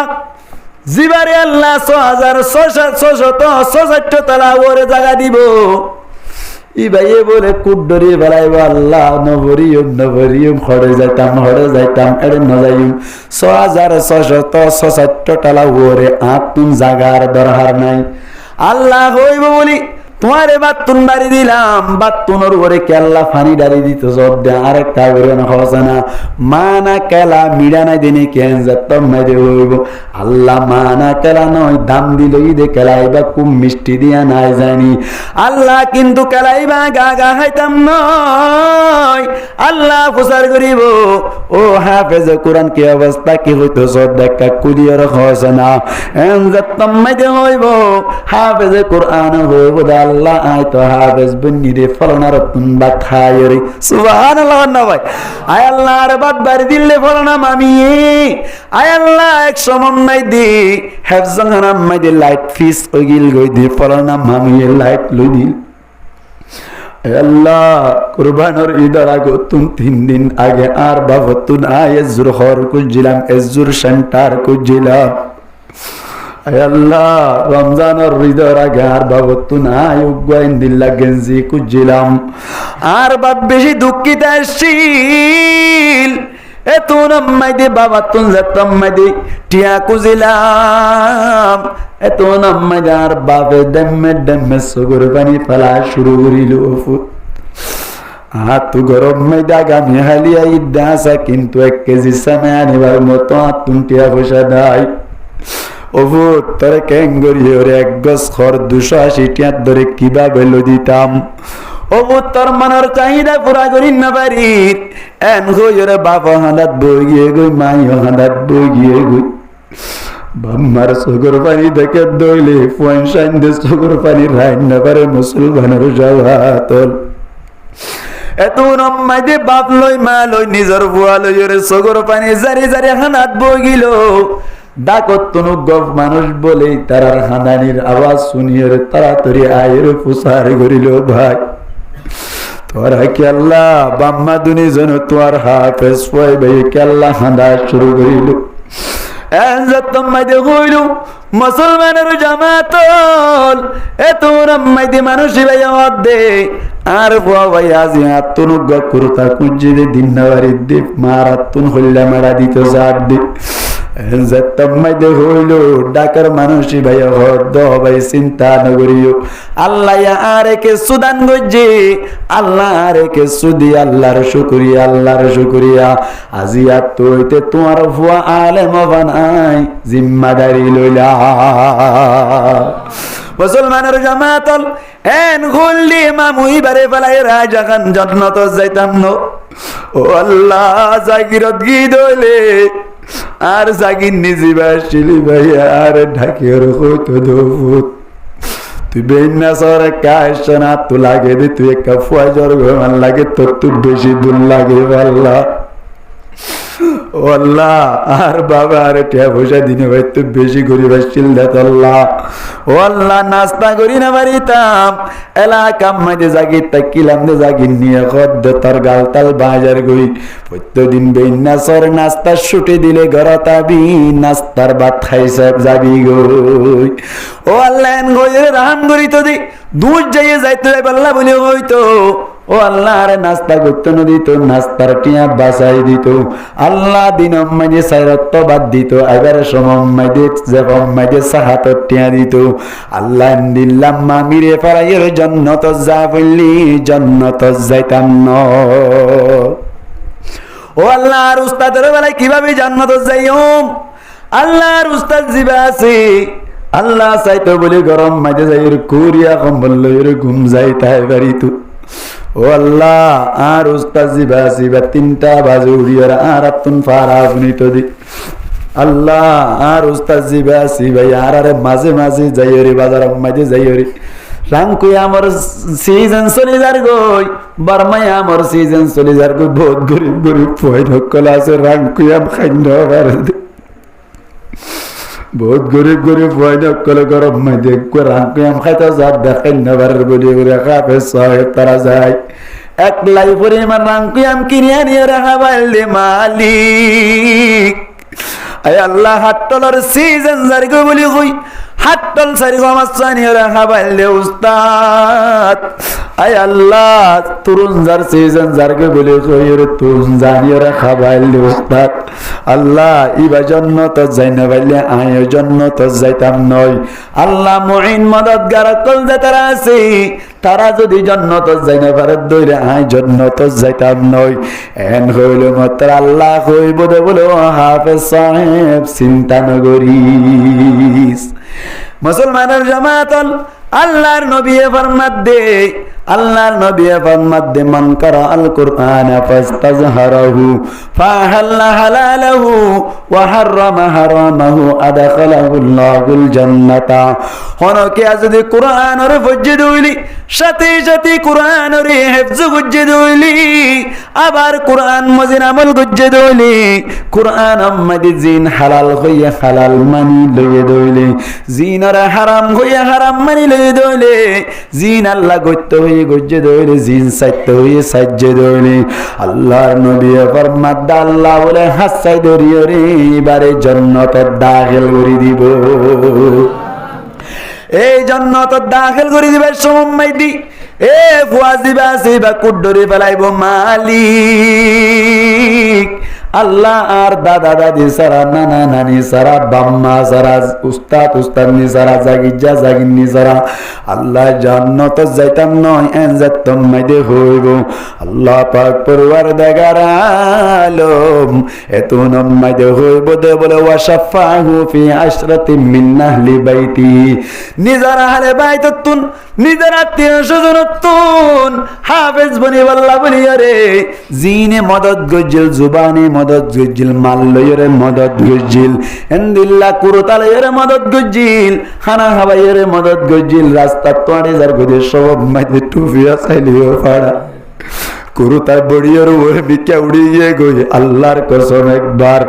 জিবারে আল্লাহ 6666 তালা ওরে জায়গা দিব ই ভাইয়ে বলে কুড্ডরি বেলাইব আল্লাহ নভরিয়ম হরে যাইতাম এড়ে ন যাইম 6666 তালা ওরে আতুন জাগার দরকার নাই আল্লাহ হইব বলি তোমারে বাতুন বাড়ি দিলাম বাতুনের উপরে কেল্লা ফানি ডালি দিত সব দে আরেকটা করে না হসে না মানা কেলা মিডা নাই দিনে কেন যেতাম নাই দে হইব আল্লাহ মানা কেলা নয় দাম দিলই দে কেলাইবা খুব মিষ্টি দিয়া নাই জানি আল্লাহ কিন্তু কেলাইবা গা হাইতাম নয় আল্লাহ প্রচার করিব ও হাফেজ কোরআন কি অবস্থা কি হইতো সব দেখা কুলিয়ার হসে না এন যেতাম নাই দে হইব হাফেজ কোরআন হইব আল্লাহ আয় তো হাফেজ বন্নি রে ফলনার তুনবা খায় রে সুবহানাল্লাহ না ভাই আয় আল্লাহ রে বাদ বাড়ি দিলে ফলনা মামি আয় আল্লাহ এক সময় দি হেফজন হারাম মাই দি লাইট ফিস ওগিল গই দি ফলনা মামি লাইট লই দিল আল্লাহ কুরবানের ঈদের আগে তুম 3 দিন আগে আর বাবতুন আয় জুরহর কুজিলাম এজুর সেন্টার কুজিলাম আল্লাহ রমজানের হৃদয় আগে আর বাবতু নাই উগ্গাইন দিল্লা গেঞ্জি কুজিলাম আর বাপ বেশি দুঃখিত আসছিল এত নাম্মাইদে বাবা তুন যেতাম মাইদে টিয়া কুজিলাম এত নাম্মাইদে আর বাপে ডেমে সগর পানি ফেলা শুরু করিল হাতু গরম মাইদে আগামী হালিয়া ঈদ আসা কিন্তু 1 কেজি সামে আনিবার মতো হাতুন টিয়া পয়সা দেয় ওভু তোরে কেঙ্গরি ওরে 1 গজ খর 280 টিয়া ধরে কিভাবে লো দিতাম ওভু তোর মনের চাহিদা পুরা করি না পারি এন হইরে বাপ হাঁদাত বইয়ে গই মাই হাঁদাত বইয়ে গই বাম্মার সগর পানি দেখে দইলে পয়সাইন দে সগর পানি রাইন না পারে মুসলমানের জওয়াতল এত নম্মাই দে বাপ লই মা লই নিজর বুয়া লই রে সগর পানি জারি জারি হানাত বগিল ডাকত তনুগ মানুষ বলেই তারার হানানির আওয়াজ শুনিয়ে তাড়াতাড়ি আয়ের প্রসার করিল ভাই তোরা কি আল্লাহ বাম্মা দুনি জন তোর হাফেজ পয় ভাই কি আল্লাহ হাঁদা শুরু করিল মুসলমানের জামাতল এত রাম্মাইদি মানুষ দে আর বুয়া ভাই আজি আত্মনুজ্ঞ করতা কুঞ্জি দে দিন নাবারি দীপ মারাতুন হইলা মারা দিত জাত দে হইল ডাকার মানুষই ভাই হদ ভাই চিন্তা নগরিও আল্লাহ আরে কে সুদান গজ্জে আল্লাহ আরে কে সুদি আল্লাহর শুকরিয়া আজি আত্ম হইতে তোমার ভুয়া আলেম বানাই জিম্মাদারি লইলা মুসলমানের জামাতল এন গুল্লি মামুই বারে ফেলাই রাজাখান জান্নাত যাইতাম ন ও আল্লাহ জাগিরত গীত হইলে আর জাগির নিজিবা শিলি ভাই আর ঢাকিয়ে হইতো দোত তুই বেন্না সরে কাশ না তু লাগে দি তুই একটা ফুয়াই জ্বর ঘুমান লাগে তোর তুই বেশি দূর লাগে আল্লাহ ও আল্লাহ আর বাবা আরে টিয়া পয়সা দিনে ভাই তুই বেশি গরিব আসছিল দেখ আল্লাহ ও আল্লাহ নাস্তা করি না বাড়িতাম এলাকাম মাঝে জাগির তাকিলাম দে জাগির নিয়ে খদ্দ তোর গালতাল বাজার গই প্রত্যেকদিন বেন্না সর নাস্তা ছুটে দিলে গরতাবি নাস্তার ভাত খাইছে যাবি গই ও আল্লাহ এন গইরে রাহাম করি তো দি দূর যাইয়ে যাইতে পারলা বলে হইতো ও আল্লাহ আরে নাস্তা করতে না দিত নাস্তার টিয়া বাসাই দিত আল্লাহ দিন মাঝে সাইরত্ব বাদ দিত এবারে সময় যে সাহাত টিয়া দিত আল্লাহ দিল্লাম মামিরে পাড়াইয়ের জন্নত যা বললি জন্নত যাইতাম ন ও আল্লাহ আর উস্তাদের বেলায় কিভাবে জান্নাত যাইও আল্লাহর উস্তাদ জিবা আছে আল্লাহ চাইতো বলে গরম মাঝে যাই কুরিয়া কম্বল লইরে ঘুম যাইতাই বাড়িত ও আল্লাহ আর উস্তাদ জিবা জিবা 3টা বাজে উড়িয়ার আর আতুন ফারা আপনিত দি আল্লাহ আর উস্তাদ জিবা জিবা আর আরে মাঝে মাঝে যাইরি বাজার মাঝে যাইরি রাঙ্কুই আমার সিজন চলে যার গই বর্মাই আমার সিজন চলে যার গই বহুত গরিব গরিব পয় ঢকল আছে রাঙ্কুই আম খাইন্দ পারে বহুত গরিব গরিব পয় ঢকল গরম মাই দেখ রাঙ্কুই আম খাইতে যা দেখাই না পারে বলি রেখা পেছায় তারা যায় এক লাই পরিমাণ রাঙ্কুই আম কিনে নিয়ে রাখা বাইলে মালিক আয় আল্লাহ হাট্টলার সিজন যার গই বলি কই হাট্টল সারি গমাসানিয়া রাখা বাইলে উস্তাদ আয় আল্লাহ তরুণ যার সিজন যারকে বলে কইরে তরুণ জানিয়া রাখা বাইলে উস্তাদ আল্লাহ ইবা জান্নাত যাই না বাইলে আয় জান্নাত যাইতাম নয় আল্লাহ মুইন মদদগার কল যে তারা আছে তারা যদি জান্নাত যাই না পারে দইরে আয় জান্নাত যাইতাম নয় এন হইল মাত্র আল্লাহ কইব দে বলে হাফেজ সাহেব চিন্তা নগরিস মুসলমানের জামাতল আল্লাহর নবী ফরমাত দে আল্লাহর নবী ফরমাত দে মান করা আল কুরআন ফাস্তাজহারাহু ফাহাল্লা হালালাহু ওয়া হাররামা হারামাহু আদখালাহু আল্লাহুল জান্নাতা হনকে যদি কুরআনের ফজ্জিদ হইলি সাথে সাথে কুরআনের হিফজ ফজ্জিদ হইলি আবার কুরআন মজিন আমল ফজ্জিদ হইলি কুরআন আম্মাদি জিন হালাল হইয়া হালাল মানি লইয়ে দইলি জিনর হারাম হইয়া হারাম মানি লইয়ে দইলে জিন আল্লাহ গত্য হইয়া গজ্জে দইলে জিন সাইত্য হইয়া সাজ্জে দইলে আল্লাহর নবী ফরমাত আল্লাহ বলে হাসাই দরিও রে এবারে জান্নাতে দাখিল করে দিব এই জান্নাতে দাখিল করে দিবার সময় দি এ ফুয়াজ দিবা সিবা কুডরে ফেলাইব মালিক আল্লাহ আর দাদা দাদি সারা নানা নানি সারা বাম্মা সারা উস্তাদ উস্তাদনি সারা জাগিজা জাগিনি সারা আল্লাহ জান্নাত যাইতাম নয় এন যাইতাম মাইদে হইব আল্লাহ পাক পরওয়ারদিগার আলম এত নাম মাইদে হইব দে বলে ওয়াশাফাহু ফি আশরাতিন মিন আহলি বাইতি নিজার আহলে বাইতুন নিজার আত্মীয় স্বজনতুন হাফেজ বনি আল্লাহ বলি রে জিনে মদদ গজল জুবানে মদদ গজিল মাল্লয়ের মদদ গজিল এন্দিল্লা কুরতালের মদদ গজিল খানা হাবাইয়ের মদদ গজিল রাস্তা তোড়ে যার গদে সব মাঝে টুফিয়া চাইলিও পাড়া কুরুতার বড়িয়ার উপরে বিকা উড়িয়ে গই আল্লাহর কসম একবার,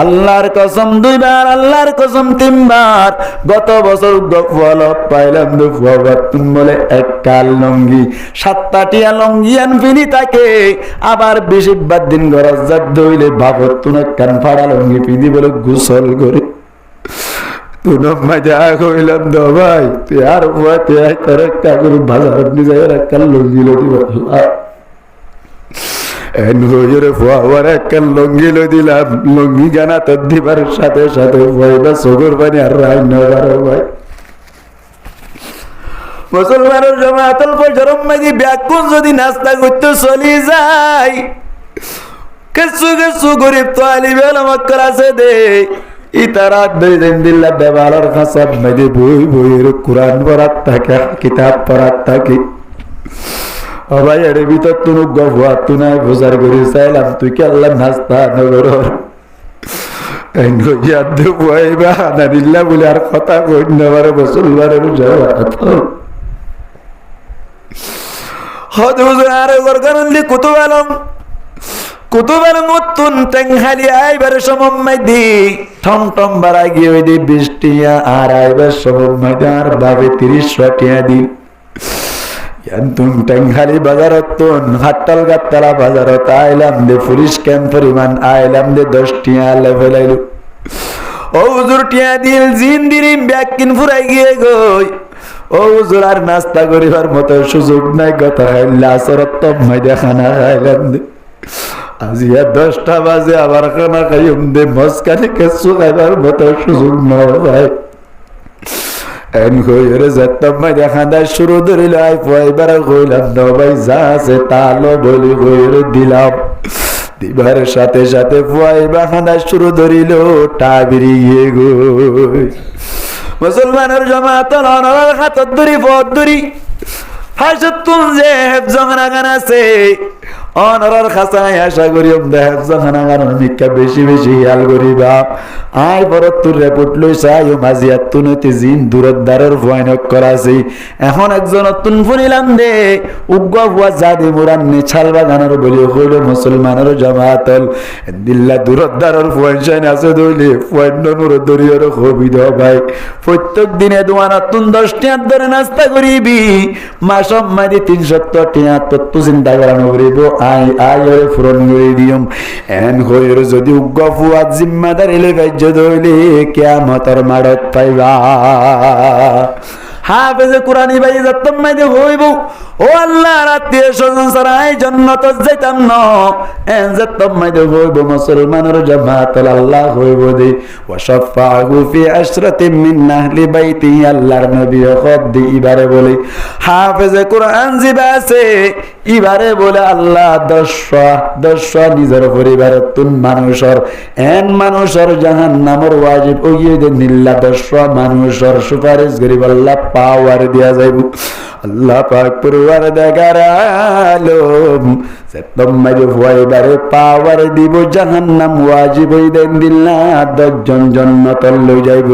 আল্লাহর কসম দুইবার, আল্লাহর কসম তিনবার। গত বছর গফল পাইলাম দুফাবাতুন বলে এক কাল লঙ্গি 7টা টিয়া লঙ্গি আনফিনি তাকে আবার 20 দিন গরজাত দইলে বাবতুন কান ফাড়া লঙ্গি পিঁধি বলে গোসল করে তুনম মজা কইলাম দো ভাই তুই আর তুই তোর একটা করে বাজার নিজে একটা লঙ্গি লদি আল্লাহ লঙ্গি দিলাম লঙ্গি গানা তো দিবার সাথে সাথে সগর পানি আর রায় ভাই মুসলমানের জমাতল জরম মাঝি ব্যাকুল যদি নাস্তা করতে চলি যায় কিছু কিছু গরিব তো আলিবেল মক্কর আছে দে ইতারা 2 দিন দিল্লা দেওয়ালের কাছে মাঝে বই বইয়ের কোরআন পড়ার থাকে কিতাব পড়ার থাকে ভাই এর ভিতর তুনু গফুয়া তুনাই প্রচার করে চাইলাম তুই কি আল্লাহ নাস্তা নগর বলে আর কথা কই নেবার মুসলমানের কুতুব আলম মতুন টেংহালি আইবার সময় দি ঠম ঠম বাড়া গিয়ে ওই দি 20 টিয়া আর আইবার সময় আর বাবে 30 টিয়া দিন তুম টেংহালি বাজারত হাট্টাল গাত্তালা বাজারত আইলাম দে পুলিশ ক্যাম্প পরিমাণ আইলাম দে 10 টিয়া লেভেলাইল ও হুজুর টিয়া দিল জিন দিন ব্যাগ কিন ফুরাই গিয়ে গই ও হুজুর আর নাস্তা করিবার মতো সুযোগ নাই গত আসরত মাইদা খানা খাইলাম দে আজিয়া 10টা বাজে আবার খানা খাইম দে মস্কানি কিছু খাইবার মতো সুযোগ নয় ভাই এন কইরে যেতাম মাইদা খানা শুরু ধরিল আই পয়বার কইলাম ন ভাই যা আছে তালো বলি কইরে দিলাম দিবার সাথে সাথে পয়বা খানা শুরু ধরিল টাবিরি গিয়ে গই মুসলমানের জমাত লনার হাতত ধরি পথ ধরি হাসতুন যে হেফজখানা গান আছে অনরার খাসায় আশা করি হেফজখানা গান মিকা বেশি বেশি খেয়াল করিবা আই বরত তোর রেপোর্ট লই চাই মাজিয়াত তুনতে জিন দূরদ্বারের ভয়ানক করাছি এখন একজন তুন ফুনিলাম দে উগ্র হুয়া জাদি মুরান নিছালবা গানের বলি হইল মুসলমানের জমাতল দিল্লা দূরদ্বারের ভয়ান আছে দইলে ভয়ান নুর দরিয়র হবিদ ভাই প্রত্যেক দিনে দোয়ানা তুন 10 টিয়া ধরে নাস্তা করিবি মাস মাদি 370 টিয়া তত্ত্ব চিন্তা করানো করিব আই আইরে ফুরন করে দিম এন হইর যদি উগ্র ফুয়া জিম্মাদার এলে বাজ্য দইলে কিয়ামতের মাড়ত পাইবা হাফেজে কুরআনি ভাই যতম মাইদে হইব ও আল্লাহ রাতে স্বজন সারাই জান্নাত যাইতাম ন এন যতম মাইদে হইব মুসলমানের জামাত আল্লাহ হইব দে ওয়াশফাহু ফি আশরাতিন মিন আহলি বাইতি আল্লাহর নবী খদ্দি ইবারে বলে হাফেজে কুরআন জিবাসে ইবারে বলে আল্লাহ 10 নিজের পরিবারের তুন মানুষের এন মানুষের জাহান্নামের ওয়াজিব ওইয়ে দে নিল্লা 10 মানুষের সুপারিশ করিব আল্লাহ পাওয়ার দিয়া যাইব আল্লাহ পাক পরওয়ার দেগারালম সেতম মাঝে পরিবারে পাওয়ার দিব জাহান্নাম ওয়াজিব ওই দেন দিল্লা 10 জন জান্নাতে লই যাইব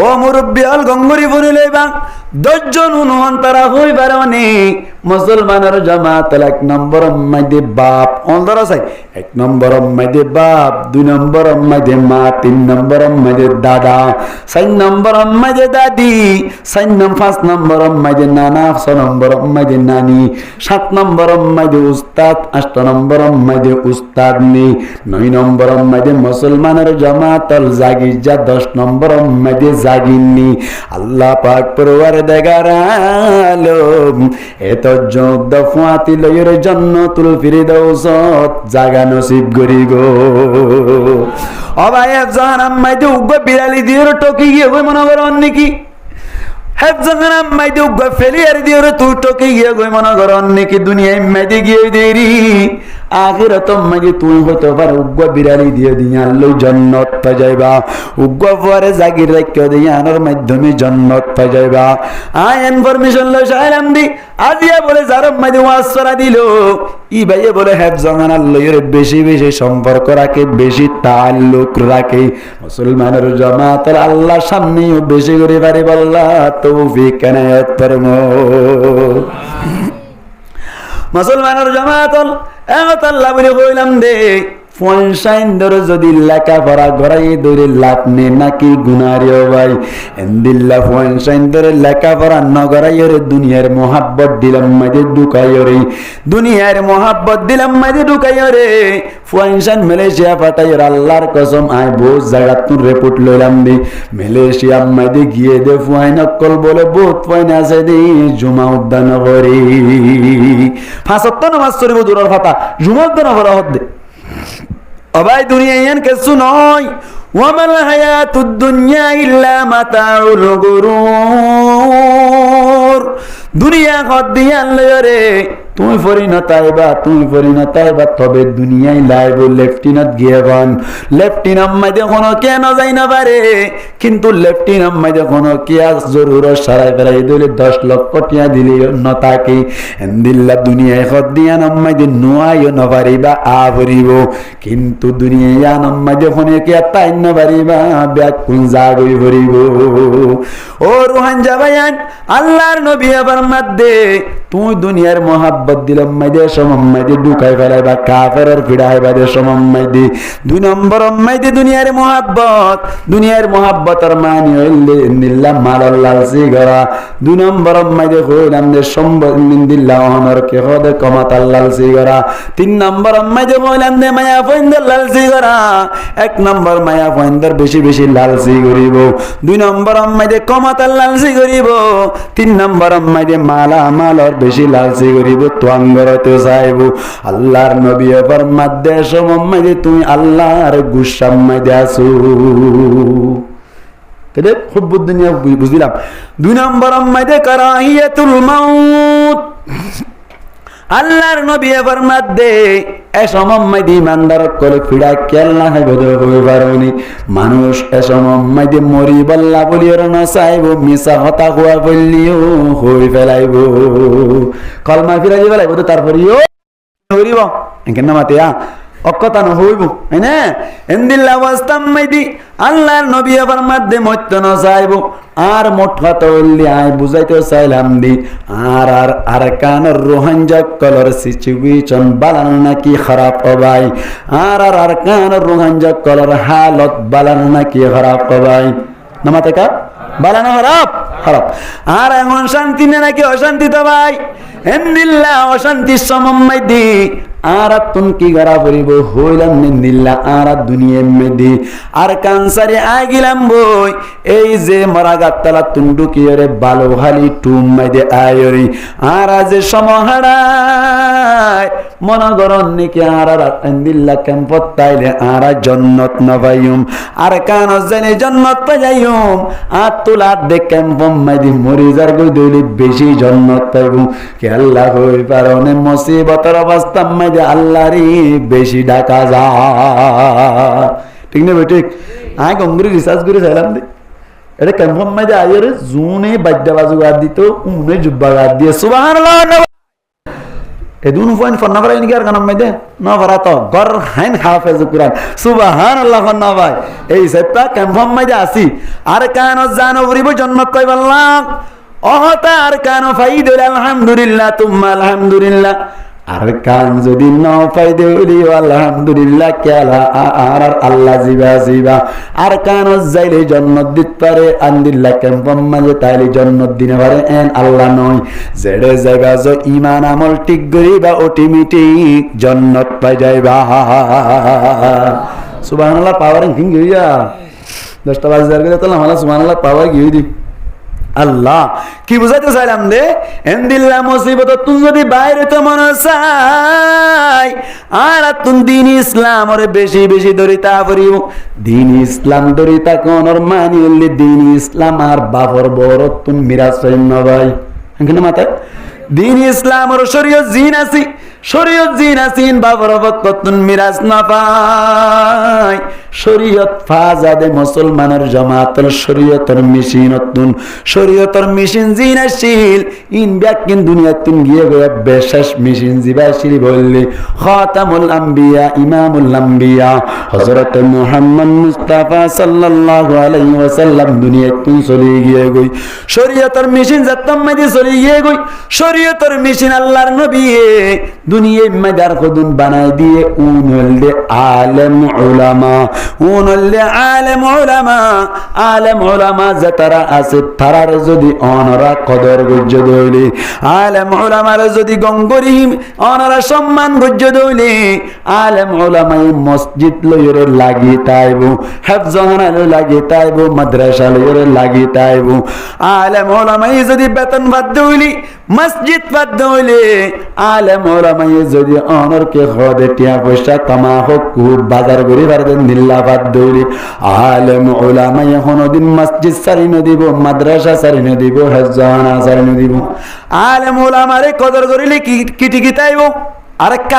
ও মুরব্বী আল গঙ্গরি বলিলে বা 10 জন উনহন তারা হইবার মানে মুসলমানের জামাত 1 নম্বর মাইদে বাপ অন্তর আছে 1 নম্বর মাইদে বাপ 2 নম্বর মাইদে মা 3 নম্বর মাইদে দাদা 4 নম্বর মাইদে দাদি 5 নম্বর মাইদে নানা 6 নম্বর মাইদে নানি 7 নম্বর মাইদে উস্তাদ 8 নম্বর মাইদে উস্তাদনি 9 নম্বর মাইদে মুসলমানের জামাতল জাগিজা 10 নম্বর মাইদে জাগিননি আল্লাহ পাক পরওয়ার দেগারালম এত যোগ দফাতি লয়ের জান্নাতুল ফিরদাউসত জাগা নসিব করি গো অবায়ে জাহান্নাম মাইদে উগ্র বিড়ালি দিয়ে টকি গিয়ে কই মনে করো অন্যকি হেফজাহান্নাম মাইদে উগ্র ফেলিয়ার দিয়ে তুই টকি গিয়ে কই মনে করো অন্যকি দুনিয়ায় মাইদে গিয়ে দেরি আখিরাত মাইদে তুই হতে পার উগ্র বিড়ালি দিয়ে দিয়া লই জান্নাত পাই যাইবা উগ্র পরে জাগির রাখিও দিয়া আনার মাধ্যমে জান্নাত পাই যাইবা আই ইনফরমেশন লই চাইলাম দি আজিয়া বলে যার মাইদে ওয়াসরা দিল ই ভাইয়ে বলে হেফজাহান্নাম লইরে বেশি বেশি সম্পর্ক রাখে বেশি তাল্লুক রাখে মুসলমানের জামাতের আল্লাহ সামনেও বেশি করে পারে আল্লাহ তৌফিক এনায়েত ফরমাও মুসলমানের জামাতল আল্লাহ বলে কইলাম দে ফনসাইন ধরে যদি লেখাপড়া করাই ধরে লাভ নেই নাকি গুনারিও ভাই এন্দিল্লা ফনসাইন ধরে লেখাপড়া নগরাই রে দুনিয়ার মোহাব্বত দিলাম মাঝে ঢুকাই রে দুনিয়ার মোহাব্বত দিলাম মাঝে ঢুকাই রে ফনসাইন মালয়েশিয়া পাঠাই আল্লাহর কসম আয় বহুত জায়গা তুন রিপোর্ট লইলাম দি মালয়েশিয়া মাঝে গিয়ে দে ফুয়াইন অকল বলে বহুত ফুয়াইন আছে দি জুমা উদ্যান করি ফাঁসত্ব নামাজ চলিব দূরের ফাতা জুমা উদ্যান করা হতে অবাই দুনিয়া ইয়ান কিছু নয় ওয়ামাল হায়াতুদ দুনিয়া ইল্লা মাতাউল গুরুর দুনিয়া খদ দিয়া লয়রে তুমি পরিণতাইবা তবে দুনিয়ায় লাইব লেফটিনাত গিয়ে গান লেফটিনাম মাইদে কোনো কেন যাই না পারে কিন্তু লেফটিনাম মাইদে কোনো কিয়া জরুর সারাই বেড়াই দিলে 10 লক্ষ টিয়া দিলে নতাকে এন্দিল্লা দুনিয়ায় খদ দিয়া নাম মাইদে নোয়াইও না পারিবা আভরিব কিন্তু দুনিয়া নাম মাইদে ফোনে কিয়া তাই না পারিবা ব্যাক কোন জাগই ভরিব ও রুহান জাবায়ান আল্লাহর নবী আবার মধ্যে তুই দুনিয়ার মোহাব্বত দিলাম মাইদে সমম্মাইদে ঢুকাই ফেলাইবা কাফেরের ফিড়াইবা দে সমম্মাইদে 2 নম্বর মাইদে দুনিয়ার মোহাব্বতের মানি হইলে নিল্লা মালাল লালসি গরা 2 নম্বর মাইদে কইলাম দে সম্বত নিন্দিল্লা অনর কে হদে কমাতাল লালসি গরা 3 নম্বর মাইদে কইলাম দে মায়া ফইন্দর লালসি গরা 1 নম্বর মায়া ফইন্দর বেশি বেশি লালসি করিব 2 নম্বর মাইদে কমাতাল লালসি করিব 3 নম্বর মাইদে মালা মালর বেশি লালসি করিব তোয়াঙ্গরতে চাইব আল্লাহর নবী ফরমাদে সমম্মাইদে তুমি আল্লাহর গুসাম মাইদে আসু কেদে হুব্বুদ দুনিয়া বুঝিলাম 2 নম্বর মাইদে কারাহিয়াতুল মাউত আল্লাহর নবী ফরমাদে এ সমম্মাইদে ইমানদার করে ফিড়া কেল্লা হইবে হই পারুনি মানুষ এ সমম্মাইদে মরি বল্লা বলিওর না চাইব মিছা হতা হওয়া বললিও হই ফেলাইব কলমা ফিরা যে ফেলাইব তো তারপরেও হইব এখানে মাতিয়া অকতা ন হইব হ্যাঁ এন্দিল্লা অবস্থাম মাইদি আল্লাহর নবী ফরমাদে মত্ত না চাইব আর মোট কথা বললি আয় বুঝাইতে চাইলাম দি আর কানের রোহাঞ্জক কলর সিচুয়েশন বালানো নাকি খারাপ হবাই আর কানের রোহাঞ্জক কলর হালত বালানো নাকি খারাপ হবাই নামাতে কা বালানো খারাপ আর এমন শান্তি না নাকি অশান্তি তো ভাই এন্দিল্লা অশান্তির সমম্মাই দি আর তুন কি গড়া পড়িব হইলাম নিন্দিল্লা আর দুনিয়ার মেদি আর কানসারে আগিলাম বই এই যে মরা গাতলা তুন্ডু কি রে বালো হালি টুম মাইদে আয়রি আর যে সমহাড়ায় মনগরণ নাকি আর এন্দিল্লা ক্যাম্পত তাইলে আর জান্নাত না পাইম আর কান জানে জান্নাত পাইম আর তুলার দে ক্যাম্পম মাইদি মরি যার গই দইলে বেশি জান্নাত পাইব কে আল্লাহ হই পারনে মুসিবতের অবস্থা মাইদে আল্লাহরই বেশি ডাকা যা ঠিক না ভাই ঠিক আয় গঙ্গুরি রিসার্চ করে চাইলাম দে এটা ক্যাম্পম মাইদে আইরে জুনে বাদ্যা বাজু গাদ দিত উনে জুব্বা গাদ দিয়ে সুবহানাল্লাহ এদুন ফোন ফোন নাম্বার ইনকার কানাম মাইদে না ভরা তো গর হাইন হাফেজ কুরআন সুবহানাল্লাহ না ভাই এই সেটা ক্যাম্পম মাইদে আসি আর কান জানো বরিব জান্নাত কই বললাম অহতা আর কান ফাইদুল আলহামদুলিল্লাহ তুম্মা আলহামদুলিল্লাহ আর কান যদি না ফাইদে হইলি আলহামদুলিল্লাহ কেলা আর আল্লাহ জিবা আর কান যাইলে জান্নাত দিত পারে আলহামদুলিল্লাহ কেমন মাঝে তাইলে জান্নাত দিনে পারে এন আল্লাহ নয় জেড়ে জায়গা জ ঈমান আমল ঠিক করিবা অটোমেটিক জান্নাত পাই যাইবা সুবহানাল্লাহ পাওয়ার কিং গিয়া 10টা বাজে যাবে তো আমরা সুবহানাল্লাহ পাওয়ার গিয়ে দি আল্লাহ কি বুঝাইতে চাইলাম দে এন্দিল্লা মুসিবত তুই যদি বাইরে তো মনে চাই আর তুই দিন ইসলাম ওরে বেশি বেশি দরিতা পড়িব দিন ইসলাম দরিতা কোনর মানি হইলে দিন ইসলাম আর বাপর বড় তুই মিরাজ হইন ভাই এখানে মাথায় দিন ইসলাম ওর শরীয়ত জিন আছে শরীয়ত জিনা সিন বাবর বকতুন মিরাজ না পায় শরীয়ত ফাজাদে মুসলমানের জামাতল শরীয়তর মিশিনতুন শরীয়তর মিশিন জিনাশীল ইন ব্যাকিন দুনিয়াতুন গিয়ে গয়া বেশাস মিশিন জিবাশীল বললি খাতামুল আম্বিয়া ইমামুল আম্বিয়া হযরত মুহাম্মদ মুস্তাফা সাল্লাল্লাহু আলাইহি ওয়াসাল্লাম দুনিয়াতুন চলে গিয়ে গই শরীয়তর মিশিন জাতম মধ্যে চলে গিয়ে গই শরীয়তর মিশিন আল্লাহর নবী দুনিয়ায় মাদার খুদুন বানাই দিয়ে উনলে আলেম উলামা উনলে আলেম উলামা যারা আছে তারার যদি অনরা কদর গজ্জ দইলে আলেম উলামার যদি গঙ্গরিম অনরা সম্মান গজ্জ দইলে আলেম উলামাই মসজিদ লইরে লাগি তাইবো হেফজখানা লাগি তাইবো মাদ্রাসা লইরে লাগি তাইবো আলেম উলামাই যদি বেতন বাদ দইলি মসজিদ বাদ দইলে আলেম উলামাই যদি অনরকে খদে টিয়া পয়সা কামা হোক বাজার গরি বারদের নিল্লাবাদ দৌলি আলেম উলামাই কোনদিন মসজিদ সারি ন দিব মাদ্রাসা সারি ন দিব হেফজখানা সারি ন দিব আলেম উলামারে কদর করিলে কিটি কিতাইব আরেকটা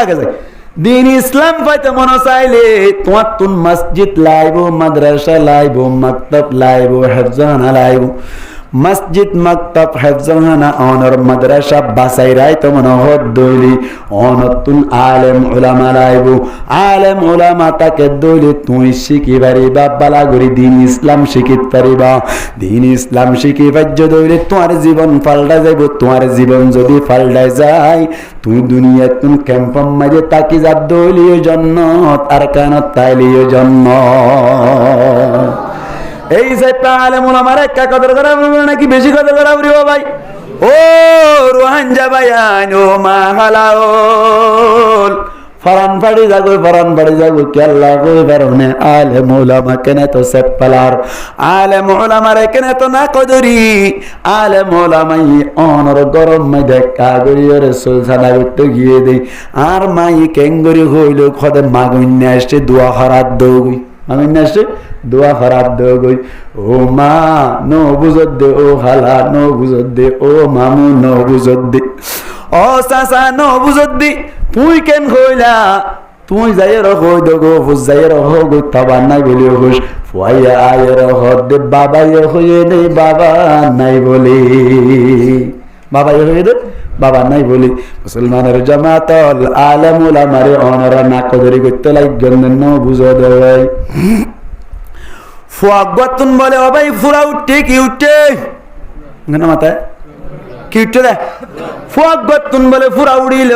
আগে যাই দিন ইসলাম পাইতে মনে চাইলে তোমার তুন মসজিদ লাইব মাদ্রাসা লাইব মাকতাব লাইব হেফজখানা লাইব মসজিদ মাকতাব হেফজখানা অনর মাদ্রাসা বাসাই রাই তো মনোহর দইলি অনতুন আলেম উলামা লাইব আলেম উলামা তাকে দইলি তুই শিখি পারিবা বালাগুড়ি দিন ইসলাম শিখিত পারিবা দিন ইসলাম শিখি পার্য দইলি তোমার জীবন পাল্টা যাইব তোমার জীবন যদি পাল্টাই যায় তুই দুনিয়া তুন ক্যাম্পম মাঝে তাকি যা দইলিও জন্য আর কেন তাইলিও জন্য এই যে আলেম উলামার একটা কদর করা নাকি বেশি কদর করা ভাই ও রোহানজা ভাইয়ান ও মা হালাল ফরান পাড়ি যাগো কি আল্লাহ কই পারনে আলেম উলামা কেনে তো সেপালার আলেম উলামার কেনে তো না কদরি আলেম উলামাই অনর গরম মাই দেখা গরিয়র সুলসানা করতে গিয়ে দেই আর মাই কেঙ্গরি হইল খদে মাগুন্যা আসছে দোয়া হারাত দৌগই মাগুন্যা আসছে দোয়া খারাপ দেও গই ও মা নো বুঝত দে ও খালা নো বুঝত দে ও মামু নো বুঝত দে ও চাচা নো বুঝত দে তুই কেন কইলা তুই যাই রহ দগো হুস যাই রহ গো তাবা নাই বলি হুস ফুয়াইয়া আয় রহ দে বাবা হয়ে নেই বাবা নাই বলি বাবা হয়ে দে বাবা নাই বলি মুসলমানের জামাতল আলেম উলামারে অনরা না কদরি করতে লাগবেন নো বুঝো দে ভাই ফুয়াগতুন বলে ও ভাই ফুরা উঠে কি উঠে না মাথায় কি উঠে রে ফুয়াগতুন বলে ফুরা উড়িল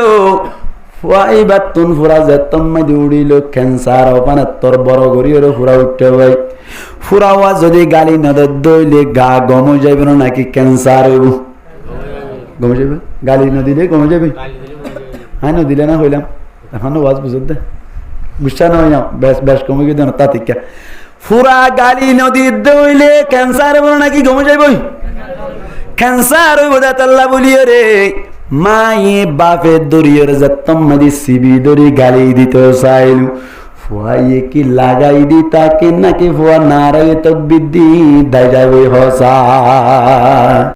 ফুয়াইবাতুন ফুরা যেতম মাঝে উড়িল ক্যান্সার ওখানে তোর বড় গরিয়র ফুরা উঠে ভাই ফুরাওয়া যদি গালি নদর দইলে গা গম যাইবে না নাকি ক্যান্সার হইব গম যাবে গালি নদিলে গম যাবে হ্যাঁ নদিলে না হইলাম এখনো ওয়াজ বুঝত দে বুঝছা না হইলাম বেশ বেশ কমে গিয়ে দেন তা ঠিক ফুরা গালি নদীর দইলে ক্যান্সার বলো নাকি গমে যাইবই ক্যান্সার হইব দাতাল্লাহ বলিয়ে রে মায়ে বাপের দরিয়ের যত্তম মাদি সিবি দরি গালি দিতে চাইলু ফুয়াইয়ে কি লাগাই দি তাকে নাকি ফুয়া নারায় তো বিদ্যি দাই যাবে হসা